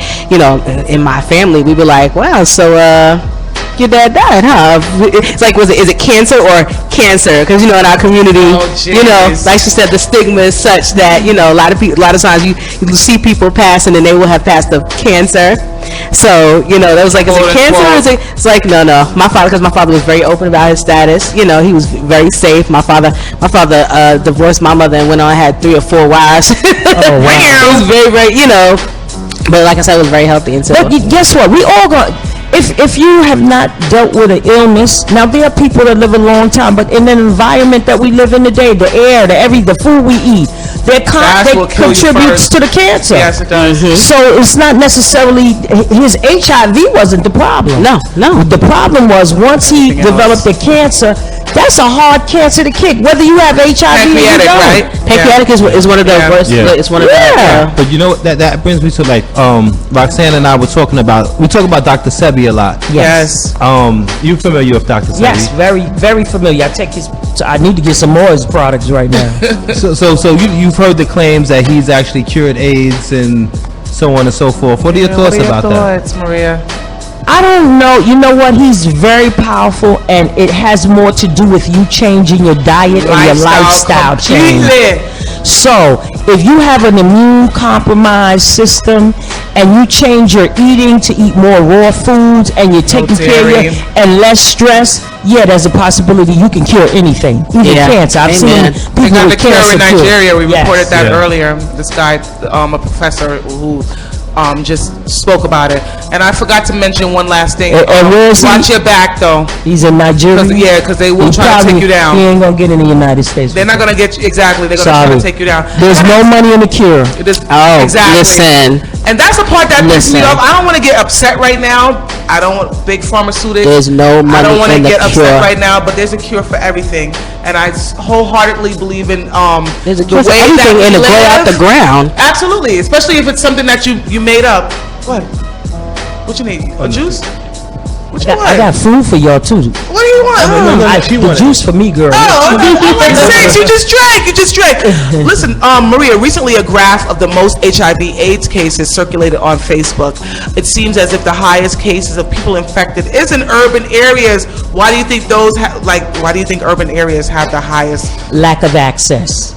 in my family, we were like, wow, so your dad died, huh? It's like, is it cancer or cancer? Because in our community, like she said, the stigma is such that a lot of times you see people pass and then they will have passed of cancer. So that was like, is it cancer? Or is it? It's like no. Because my father was very open about his status. He was very safe. My father divorced my mother and went on and had 3 or 4 wives. Oh wow! It was very, very, But like I said, it was very healthy. And so, but guess what? We all got. If you have not dealt with an illness, now there are people that live a long time, but in an environment that we live in today, the air, the food we eat, that contributes to the cancer. Yes, it does. So it's not necessarily his HIV wasn't the problem. No. The problem was once he developed the cancer. That's a hard cancer to kick, whether you have HIV or you don't. Right? Pancreatic is one of the worst. Yeah. It's one of the. But that brings me to like Roxanne and I were talking about Dr. Sebi a lot. Yes. You familiar with Dr. Sebi? Yes, very, very familiar. I need to get some more of his products right now. So you've heard the claims that he's actually cured AIDS and so on and so forth. What are your thoughts about that? Thoughts, Maria? I don't know. You know what? He's very powerful, and it has more to do with you changing your diet and your lifestyle change. So, if you have an immune compromised system and you change your eating to eat more raw foods and you're taking care of your and less stress, yeah, there's a possibility you can cure anything, even cancer. I've seen people with cancer in Nigeria. We reported that Yeah. earlier. This guy, a professor who just spoke about it. And I forgot to mention one last thing. Watch your back, though. He's in Nigeria. Because they will try to take you down. He ain't gonna get in the United States. They're not gonna get you, exactly. They're gonna try to take you down. There's no money in the cure. Exactly. Listen. And that's the part that pisses me off. I don't want to get upset right now. I don't want big pharmaceutics. There's no money. I don't want to get cure. upset right now, but there's a cure for everything, and I wholeheartedly believe in There's a the cure for way that everything we and to grow out the live. ground. Absolutely, especially if it's something that you made up. What? What you need? A juice? What you want? I got food for y'all too. What do you want? The juice for me, girl. Oh, I'm like, thanks, you just drank. Listen, Maria, recently a graph of the most HIV/AIDS cases circulated on Facebook. It seems as if the highest cases of people infected is in urban areas. Why do you think why do you think urban areas have the highest? Lack of access.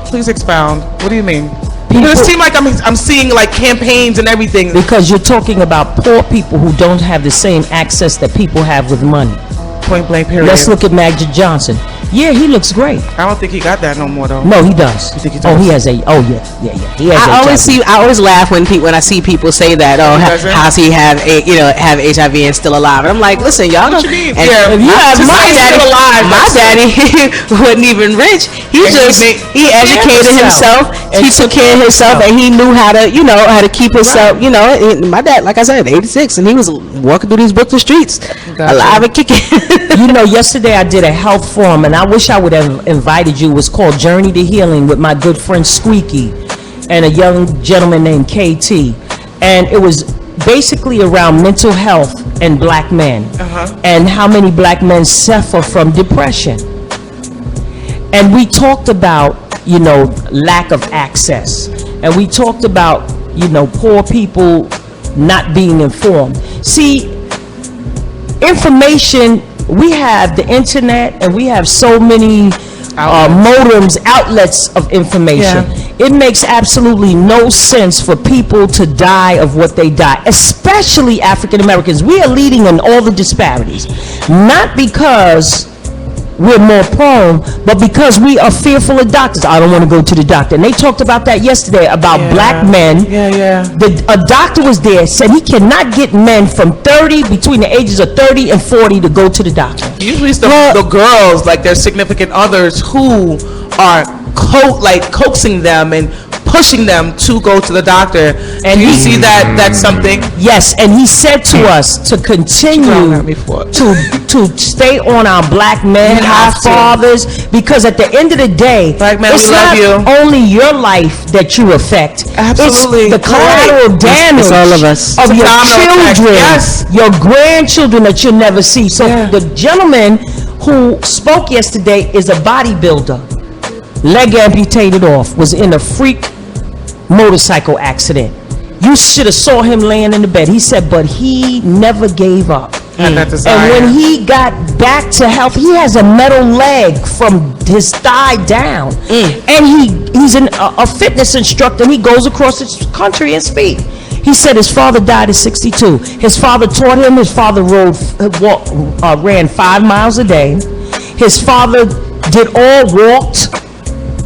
Please expound. What do you mean? Because it seems like I'm seeing like campaigns and everything. Because you're talking about poor people who don't have the same access that people have with money. Point blank period. Let's look at Magic Johnson. Yeah, he looks great. I don't think he got that no more though. No, he does. You think he Oh, does? he has a. Oh yeah. He has I always laugh when I see people say that. Oh, how's he have HIV and still alive? And I'm like, listen, y'all What don't. you mean? And Yeah, if you have just my say daddy, still alive, my daddy wasn't even rich. He educated himself. He took care of himself, and he knew how to keep himself. You know, my dad, like I said, 86, and he was walking through these Brooklyn streets, alive and kicking. You know, yesterday I did a health forum, and I wish I would have invited you. It was called Journey to Healing with my good friend Squeaky and a young gentleman named KT. And it was basically around mental health and black men and how many black men suffer from depression. And we talked about, lack of access. And we talked about, poor people not being informed. See, information, we have the internet and we have so many outlets of information. It makes absolutely no sense for people to die of what they die, especially African Americans. We are leading in all the disparities, not because we're more prone, but because we are fearful of doctors. I don't want to go to the doctor. And they talked about that yesterday about black men. A doctor was there, said he cannot get men between the ages of 30 and 40 to go to the doctor. Usually it's the girls, like their significant others, who are coaxing them and pushing them to go to the doctor. And you see that's something. Yes, and he said to us to continue to stay on our black men, our fathers, because at the end of the day, black men, it's we love not you. only your life that you affect. Absolutely. It's the collateral damage It's all of us. of your children, your grandchildren that you'll never see. So the gentleman who spoke yesterday is a bodybuilder, leg amputated off, was in a freak motorcycle accident. You should have saw him laying in the bed. He said, but he never gave up. And when he got back to health, he has a metal leg from his thigh down. And he's a fitness instructor, and he goes across the country and speaks. He said his father died at 62. His father taught him. His father ran 5 miles a day. His father walked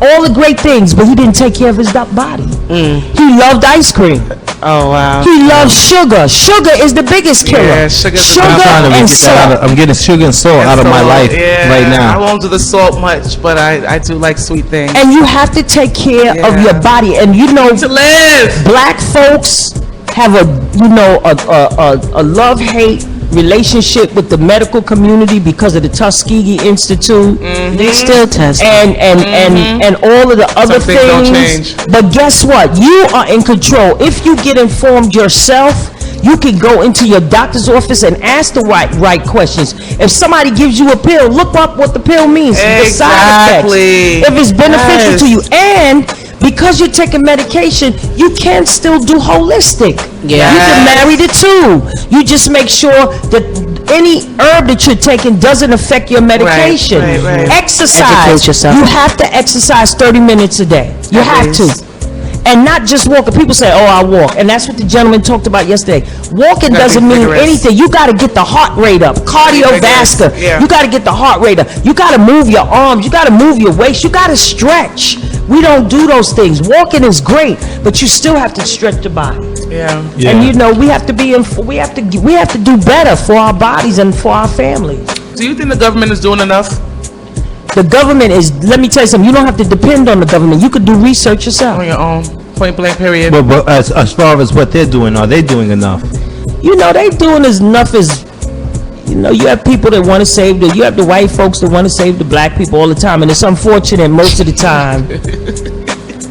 all the great things, but he didn't take care of his body. He loved ice cream. Oh wow. He loves sugar. Sugar is the biggest killer. Yeah, sugar and salt. I'm getting sugar and salt out of my life right now. I won't do the salt much, but I do like sweet things. And you have to take care of your body. And to live. Black folks have a love-hate relationship with the medical community because of the Tuskegee Institute. They still test. And all of the other things. Don't change. But guess what? You are in control. If you get informed yourself, you can go into your doctor's office and ask the right questions. If somebody gives you a pill, look up what the pill means. The side effects. If it's beneficial to you. And because you're taking medication, you can still do holistic. Yeah. You can marry the two. You just make sure that any herb that you're taking doesn't affect your medication. Right. Exercise. Educate yourself. You have to exercise 30 minutes a day. You have to. And not just walking. People say, oh, I walk. And that's what the gentleman talked about yesterday. Walking doesn't mean vigorous. anything. You got to get the heart rate up. Cardiovascular. Yeah. You got to get the heart rate up. You got to move your arms. You got to move your waist. You got to stretch. We don't do those things. Walking is great, but you still have to stretch the body. Yeah. And you know, we have to do better for our bodies and for our families. Do you think the government is doing enough? The government is, let me tell you something, you don't have to depend on the government. You could do research yourself. On your own. Point blank period. But as far as what they're doing, are they doing enough? You know, they doing as enough as, you know, you have people that want to save you have the white folks that want to save the black people all the time, and it's unfortunate most of the time.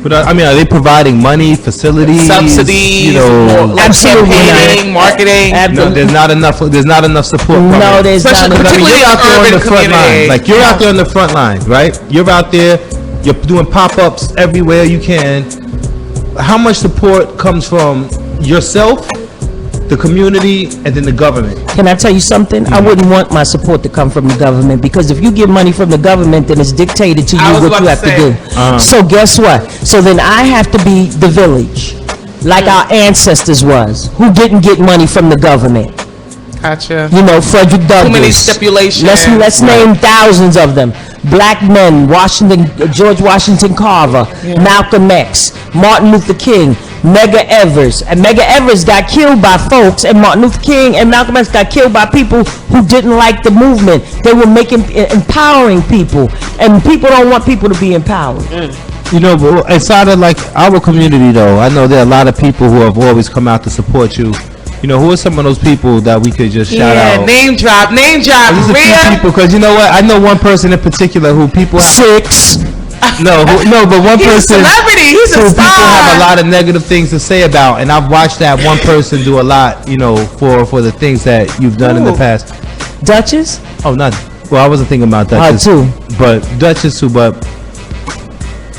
But I mean, are they providing money, facilities, subsidies, you know, Absolutely campaigning, marketing? no, there's not enough support. From No, it. there's Especially not enough. I mean, you're out there on the urban front line. community. Like you're out there on the front line, right? You're out there. You're doing pop-ups everywhere you can. How much support comes from yourself, the community, and then the government? Can I tell you something? I wouldn't want my support to come from the government, because if you get money from the government, then it's dictated to you I was what about you to have to say. do. So guess what? So then I have to be the village, like our ancestors was, who didn't get money from the government. Gotcha. You know, Frederick Douglass. Too many stipulations. Let's name thousands of them. Black men, George Washington Carver, Malcolm X, Martin Luther King, Medgar Evers. And Medgar Evers got killed by folks, and Martin Luther King and Malcolm X got killed by people who didn't like the movement. They were empowering people, and people don't want people to be empowered. You know, but inside of like our community, though, I know there are a lot of people who have always come out to support you. You know, who are some of those people that we could just shout out? Name drop. There's a few Rhea. people, because you know what? I know one person in particular who people have, Six. but one He's person a celebrity. He's who a star. people have a lot of negative things to say about, and I've watched that one person do a lot, you know, for the things that you've done in the Ooh. past. Duchess? Oh, not well. I wasn't thinking about Duchess, too. but Duchess too, but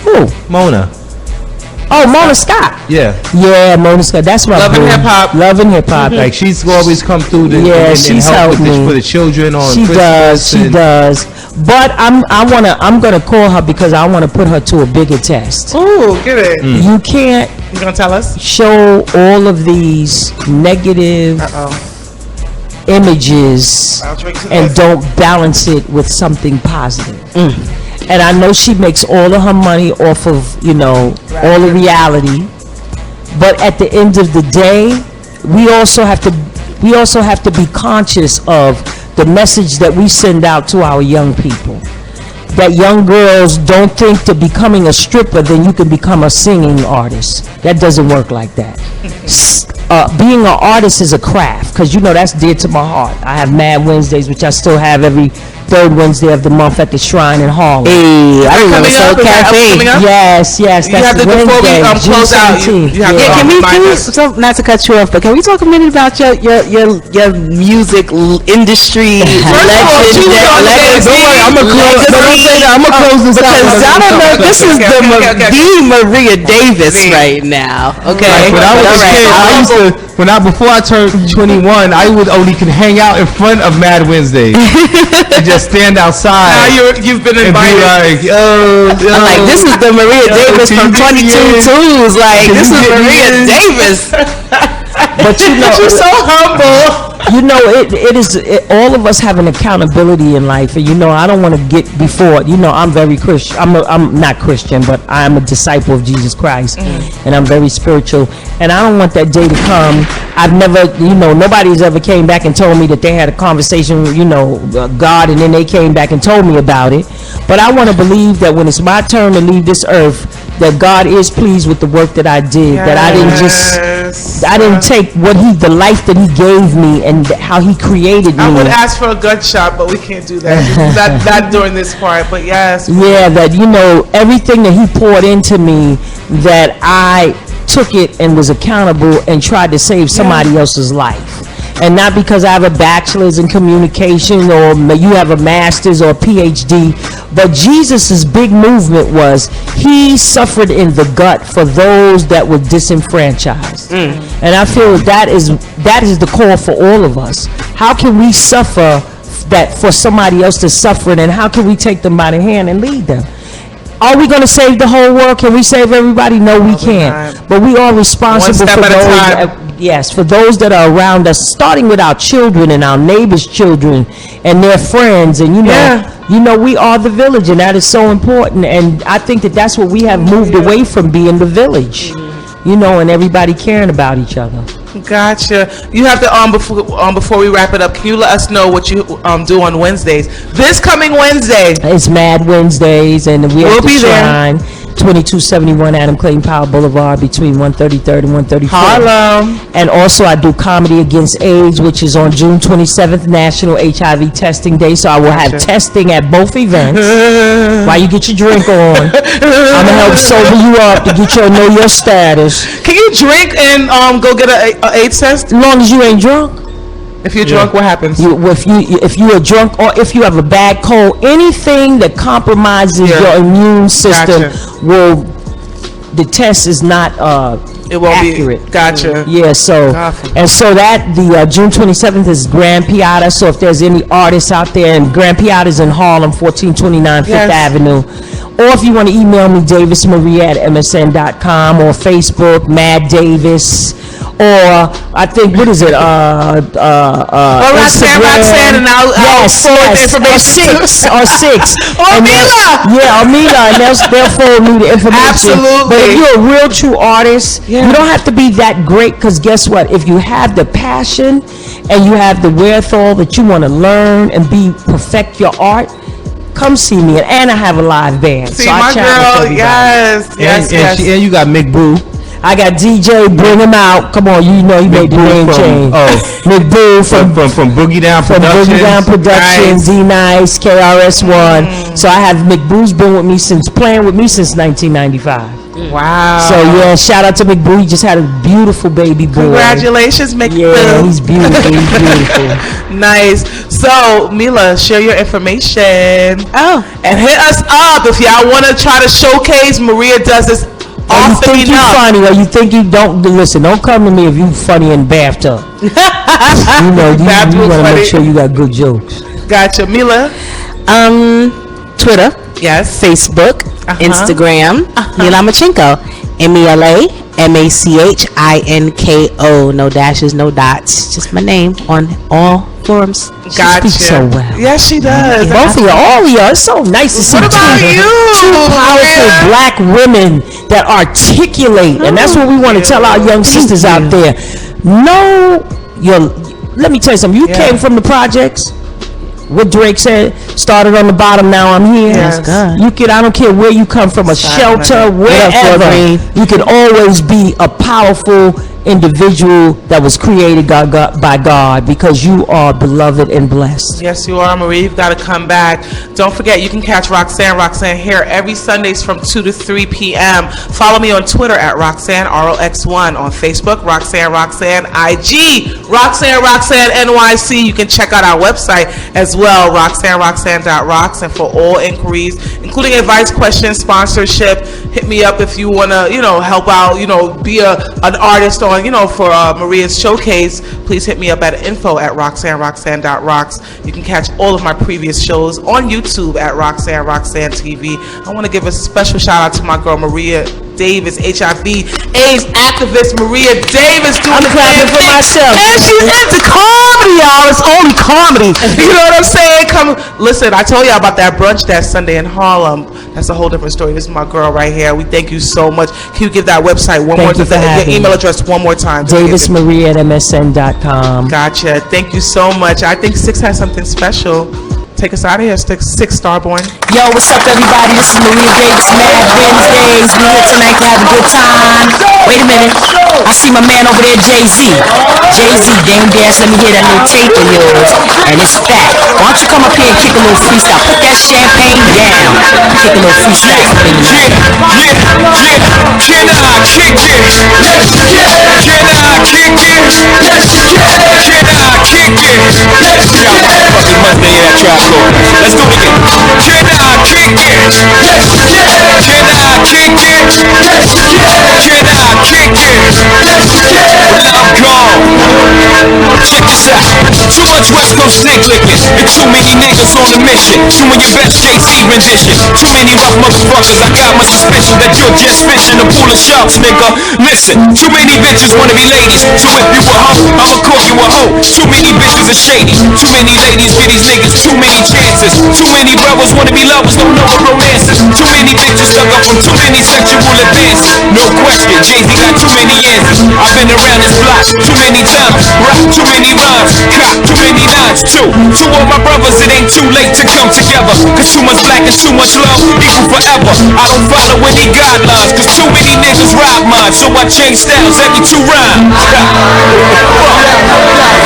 Who? Mona. Oh, Mona Scott. Yeah, Yeah, Mona Scott. That's my Love and boo. Hip Hop. Love and Hip Hop. like she's always come through Yeah, and she's help helped me. for the children on She Christmas. does. She and- does. But I'm gonna call her because I want to put her to a bigger test. Ooh, get it. You can't You gonna tell us? show all of these negative images I'll drink to and this. don't balance it with something positive. And I know she makes all of her money off of, you know, all the reality. But at the end of the day, we also have to be conscious of the message that we send out to our young people. That young girls don't think to becoming a stripper, then you can become a singing artist. That doesn't work like that. Being an artist is a craft, because you know that's dear to my heart. I have Mad Wednesdays, which I still have every third Wednesday of the month at the Shrine in Harlem. Hey, I remember Coming Soul up, is that Cafe. coming up? Yes, that's You have to, before we Wednesday, June close out, 17th. you have to Yeah, can we remind us. so not to cut you off, but can we talk a minute about your music industry First of all, she was on the legacy? Don't worry, I'm gonna close this out. Because y'all don't know, this is Okay, okay. the Maria Davis Me. right now. Okay, Like, when I was a kid, I used to, before I turned 21, I would only could hang out in front of Mad Wednesday and just stand outside. Now you've been and be invited. like, I'm like, this is the Maria Davis from 22 Twos. Like, Can this you is get me Maria in? Davis. But you know, You're so humble. you know, all of us have an accountability in life, and you know, I don't want to get before. You know, I'm very Christian. I'm not Christian, but I'm a disciple of Jesus Christ, and I'm very spiritual. And I don't want that day to come. I've never, you know, nobody's ever came back and told me that they had a conversation with, you know, God, and then they came back and told me about it. But I want to believe that when it's my turn to leave this earth, that God is pleased with the work that I did. That I didn't take the life that He gave me and how He created me. I would ask for a gunshot, but we can't do that. Not during this part, but yes. Yeah, that, you know, everything that He poured into me, that I took it and was accountable and tried to save somebody else's life. and not because I have a bachelor's in communication or you have a master's or a PhD, but Jesus's big movement was he suffered in the gut for those that were disenfranchised. And I feel that is the call for all of us. How can we suffer that for somebody else to suffer, and how can we take them by the hand and lead them? Are we going to save the whole world? Can we save everybody? No, we can't. But we are responsible for those. Yes, for those that are around us, starting with our children and our neighbors' children and their friends, and you know, we are the village, and that is so important. And I think that that's what we have moved away from, being the village. You know, and everybody caring about each other. Gotcha. You have to before we wrap it up, can you let us know what you do on Wednesdays? This coming Wednesday. It's Mad Wednesdays, and we'll be there. 2271 Adam Clayton Powell Boulevard between 133rd and 134th. Harlem. And also I do Comedy Against AIDS, which is on June 27th, National HIV Testing Day. So I will have testing at both events while you get your drink on. I'm going to help sober you up to get your know your status. Can you drink and go get an AIDS test? As long as you ain't drunk. If you're drunk, what happens? If you are drunk, or if you have a bad cold, anything that compromises your immune system the test is not it won't accurate. Be. Gotcha. Yeah, so that the June 27th is Grand Piata. So if there's any artists out there, and Grand Piata is in Harlem, 1429 Fifth Avenue. Or if you want to email me, davismaria@msn.com, or Facebook, Mad Davis, or I think, what is it? Roxanne Roxanne, and I'll forward the information. Or six. Or Mila. Or Mila, and they'll forward me the information. Absolutely. But if you're a real true artist, you don't have to be that great, because guess what? If you have the passion and you have the wherewithal that you want to learn and perfect your art, come see me. And I have a live band. See, so my girl, yes. And you got Mick Boo. I got DJ, bring him out. Come on, you know he made the name change. Mick Boo from Boogie Down Productions. From Boogie Down Productions, D-Nice, KRS-One. So I have Mick Boo's been with me playing with me since 1995. Wow. So yeah, shout out to Mick Boo. He just had a beautiful baby boy. Congratulations, Mick Boo. Yeah, he's beautiful. He's beautiful. Nice. So Mila, share your information. And hit us up if y'all want to try to showcase. Maria does this. You think you funny, or you think you don't? Listen, don't come to me if you funny in bathtub. You want to make sure you got good jokes. Gotcha. Mila? Twitter. Yes. Facebook. Instagram. Mila Machinko. MELAMACHINKO. No dashes, no dots. Just my name on all forums. Gotcha. She speaks so well. Yes, she does. Both of you, all of you. It's so nice to see two powerful black women that articulate, and that's what we want to tell our young sisters out there. Let me tell you something. You came from the projects. What Drake said, started on the bottom, now I'm here. Yes. You can, I don't care where you come from, a shelter, wherever. You can always be a powerful individual that was created by God, because you are beloved and blessed. Yes, you are, Marie. You've got to come back. Don't forget, you can catch Roxanne Roxanne here every Sundays from 2 to 3 p.m. Follow me on Twitter at Roxanne ROX1, on Facebook, Roxanne Roxanne IG, Roxanne Roxanne NYC. You can check out our website as well, RoxanneRoxanne.rocks. And for all inquiries, including advice, questions, sponsorship, hit me up if you want to, help out, be an artist on, for Maria's showcase. Please hit me up at info@RoxanneRoxanne.rocks. You can catch all of my previous shows on YouTube at Roxanne Roxanne TV. I want to give a special shout out to my girl Maria Davis, HIV/AIDS activist Maria Davis, doing I'm clapping for myself. And she's into comedy, y'all. It's only comedy. You know what I'm saying? Come listen. I told y'all about that brunch that Sunday in Harlem. That's a whole different story. This is my girl right here. We thank you so much. Can you give that website one more time? Your email address one more time. DavisMaria@MSN.com. Gotcha. Thank you so much. I think Six has something special. Take us out of here, Six Starborn. Yo, what's up, everybody? This is Maria Davis, Mad Wednesdays. We here tonight to have a good time. Wait a minute. I see my man over there, Jay-Z. Jay-Z, damn dance, let me hear that little tape of yours. And it's fat. Why don't you come up here and kick a little freestyle? Put that champagne down. Kick a little freestyle. Can I kick it? Can I kick it? Can I Can I kick it? Can I kick it? Well, I'm gone. Check this out. Too much West Coast slick licking, and too many niggas on a mission. Doing your best JC rendition. Too many rough motherfuckers. I got my suspicion that you're just fishing a pool of sharks, nigga. Listen, too many bitches wanna be ladies. So if you a hoe, I'ma call you a hoe. Too many bitches are shady. Too many ladies give these niggas too many chances. Too many brothers wanna be lovers, don't know what romance is. Too many bitches stuck up from too many sexual advances. No question, Jay-Z got too many answers. I've been around this block too many times. Rock too many rhymes, cop too many nines too. To all my brothers, it ain't too late to come together. Cause too much black and too much love equal forever. I don't follow any guidelines, cause too many niggas rob mine. So I change styles every 2 rhymes.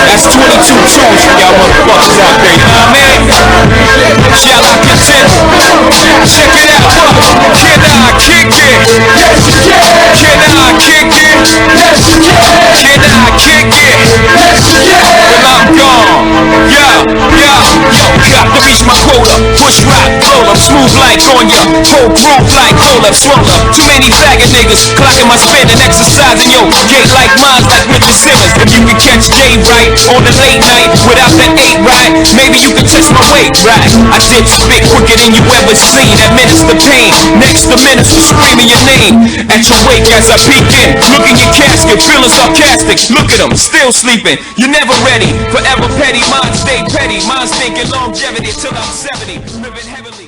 That's 22 tunes for y'all motherfuckers out there, you know what I mean? Shall I continue? Check it out. Can I kick it? Yes, you can. Can I kick it? Yes, you can. Can I kick it? Yes, you can. Well, I'm gone. Yo, got to reach my quota. Push rock, roll up, smooth like on ya. Whole groove like cola, swole up. Too many faggot niggas clocking my spin and exercising yo. Gate like mines like Richard Simmons. If you can catch Jay right on the late night without that 8 right, maybe you can test my weight right. I did spit quicker than you ever seen. Administer pain. Next the minister screaming your name at your wake as I peek in. Look in your casket, feeling sarcastic. Look at them, still sleeping. You're never ready. Forever petty, mine stay petty. Mine's thinking longevity till I'm 70. Living heavenly.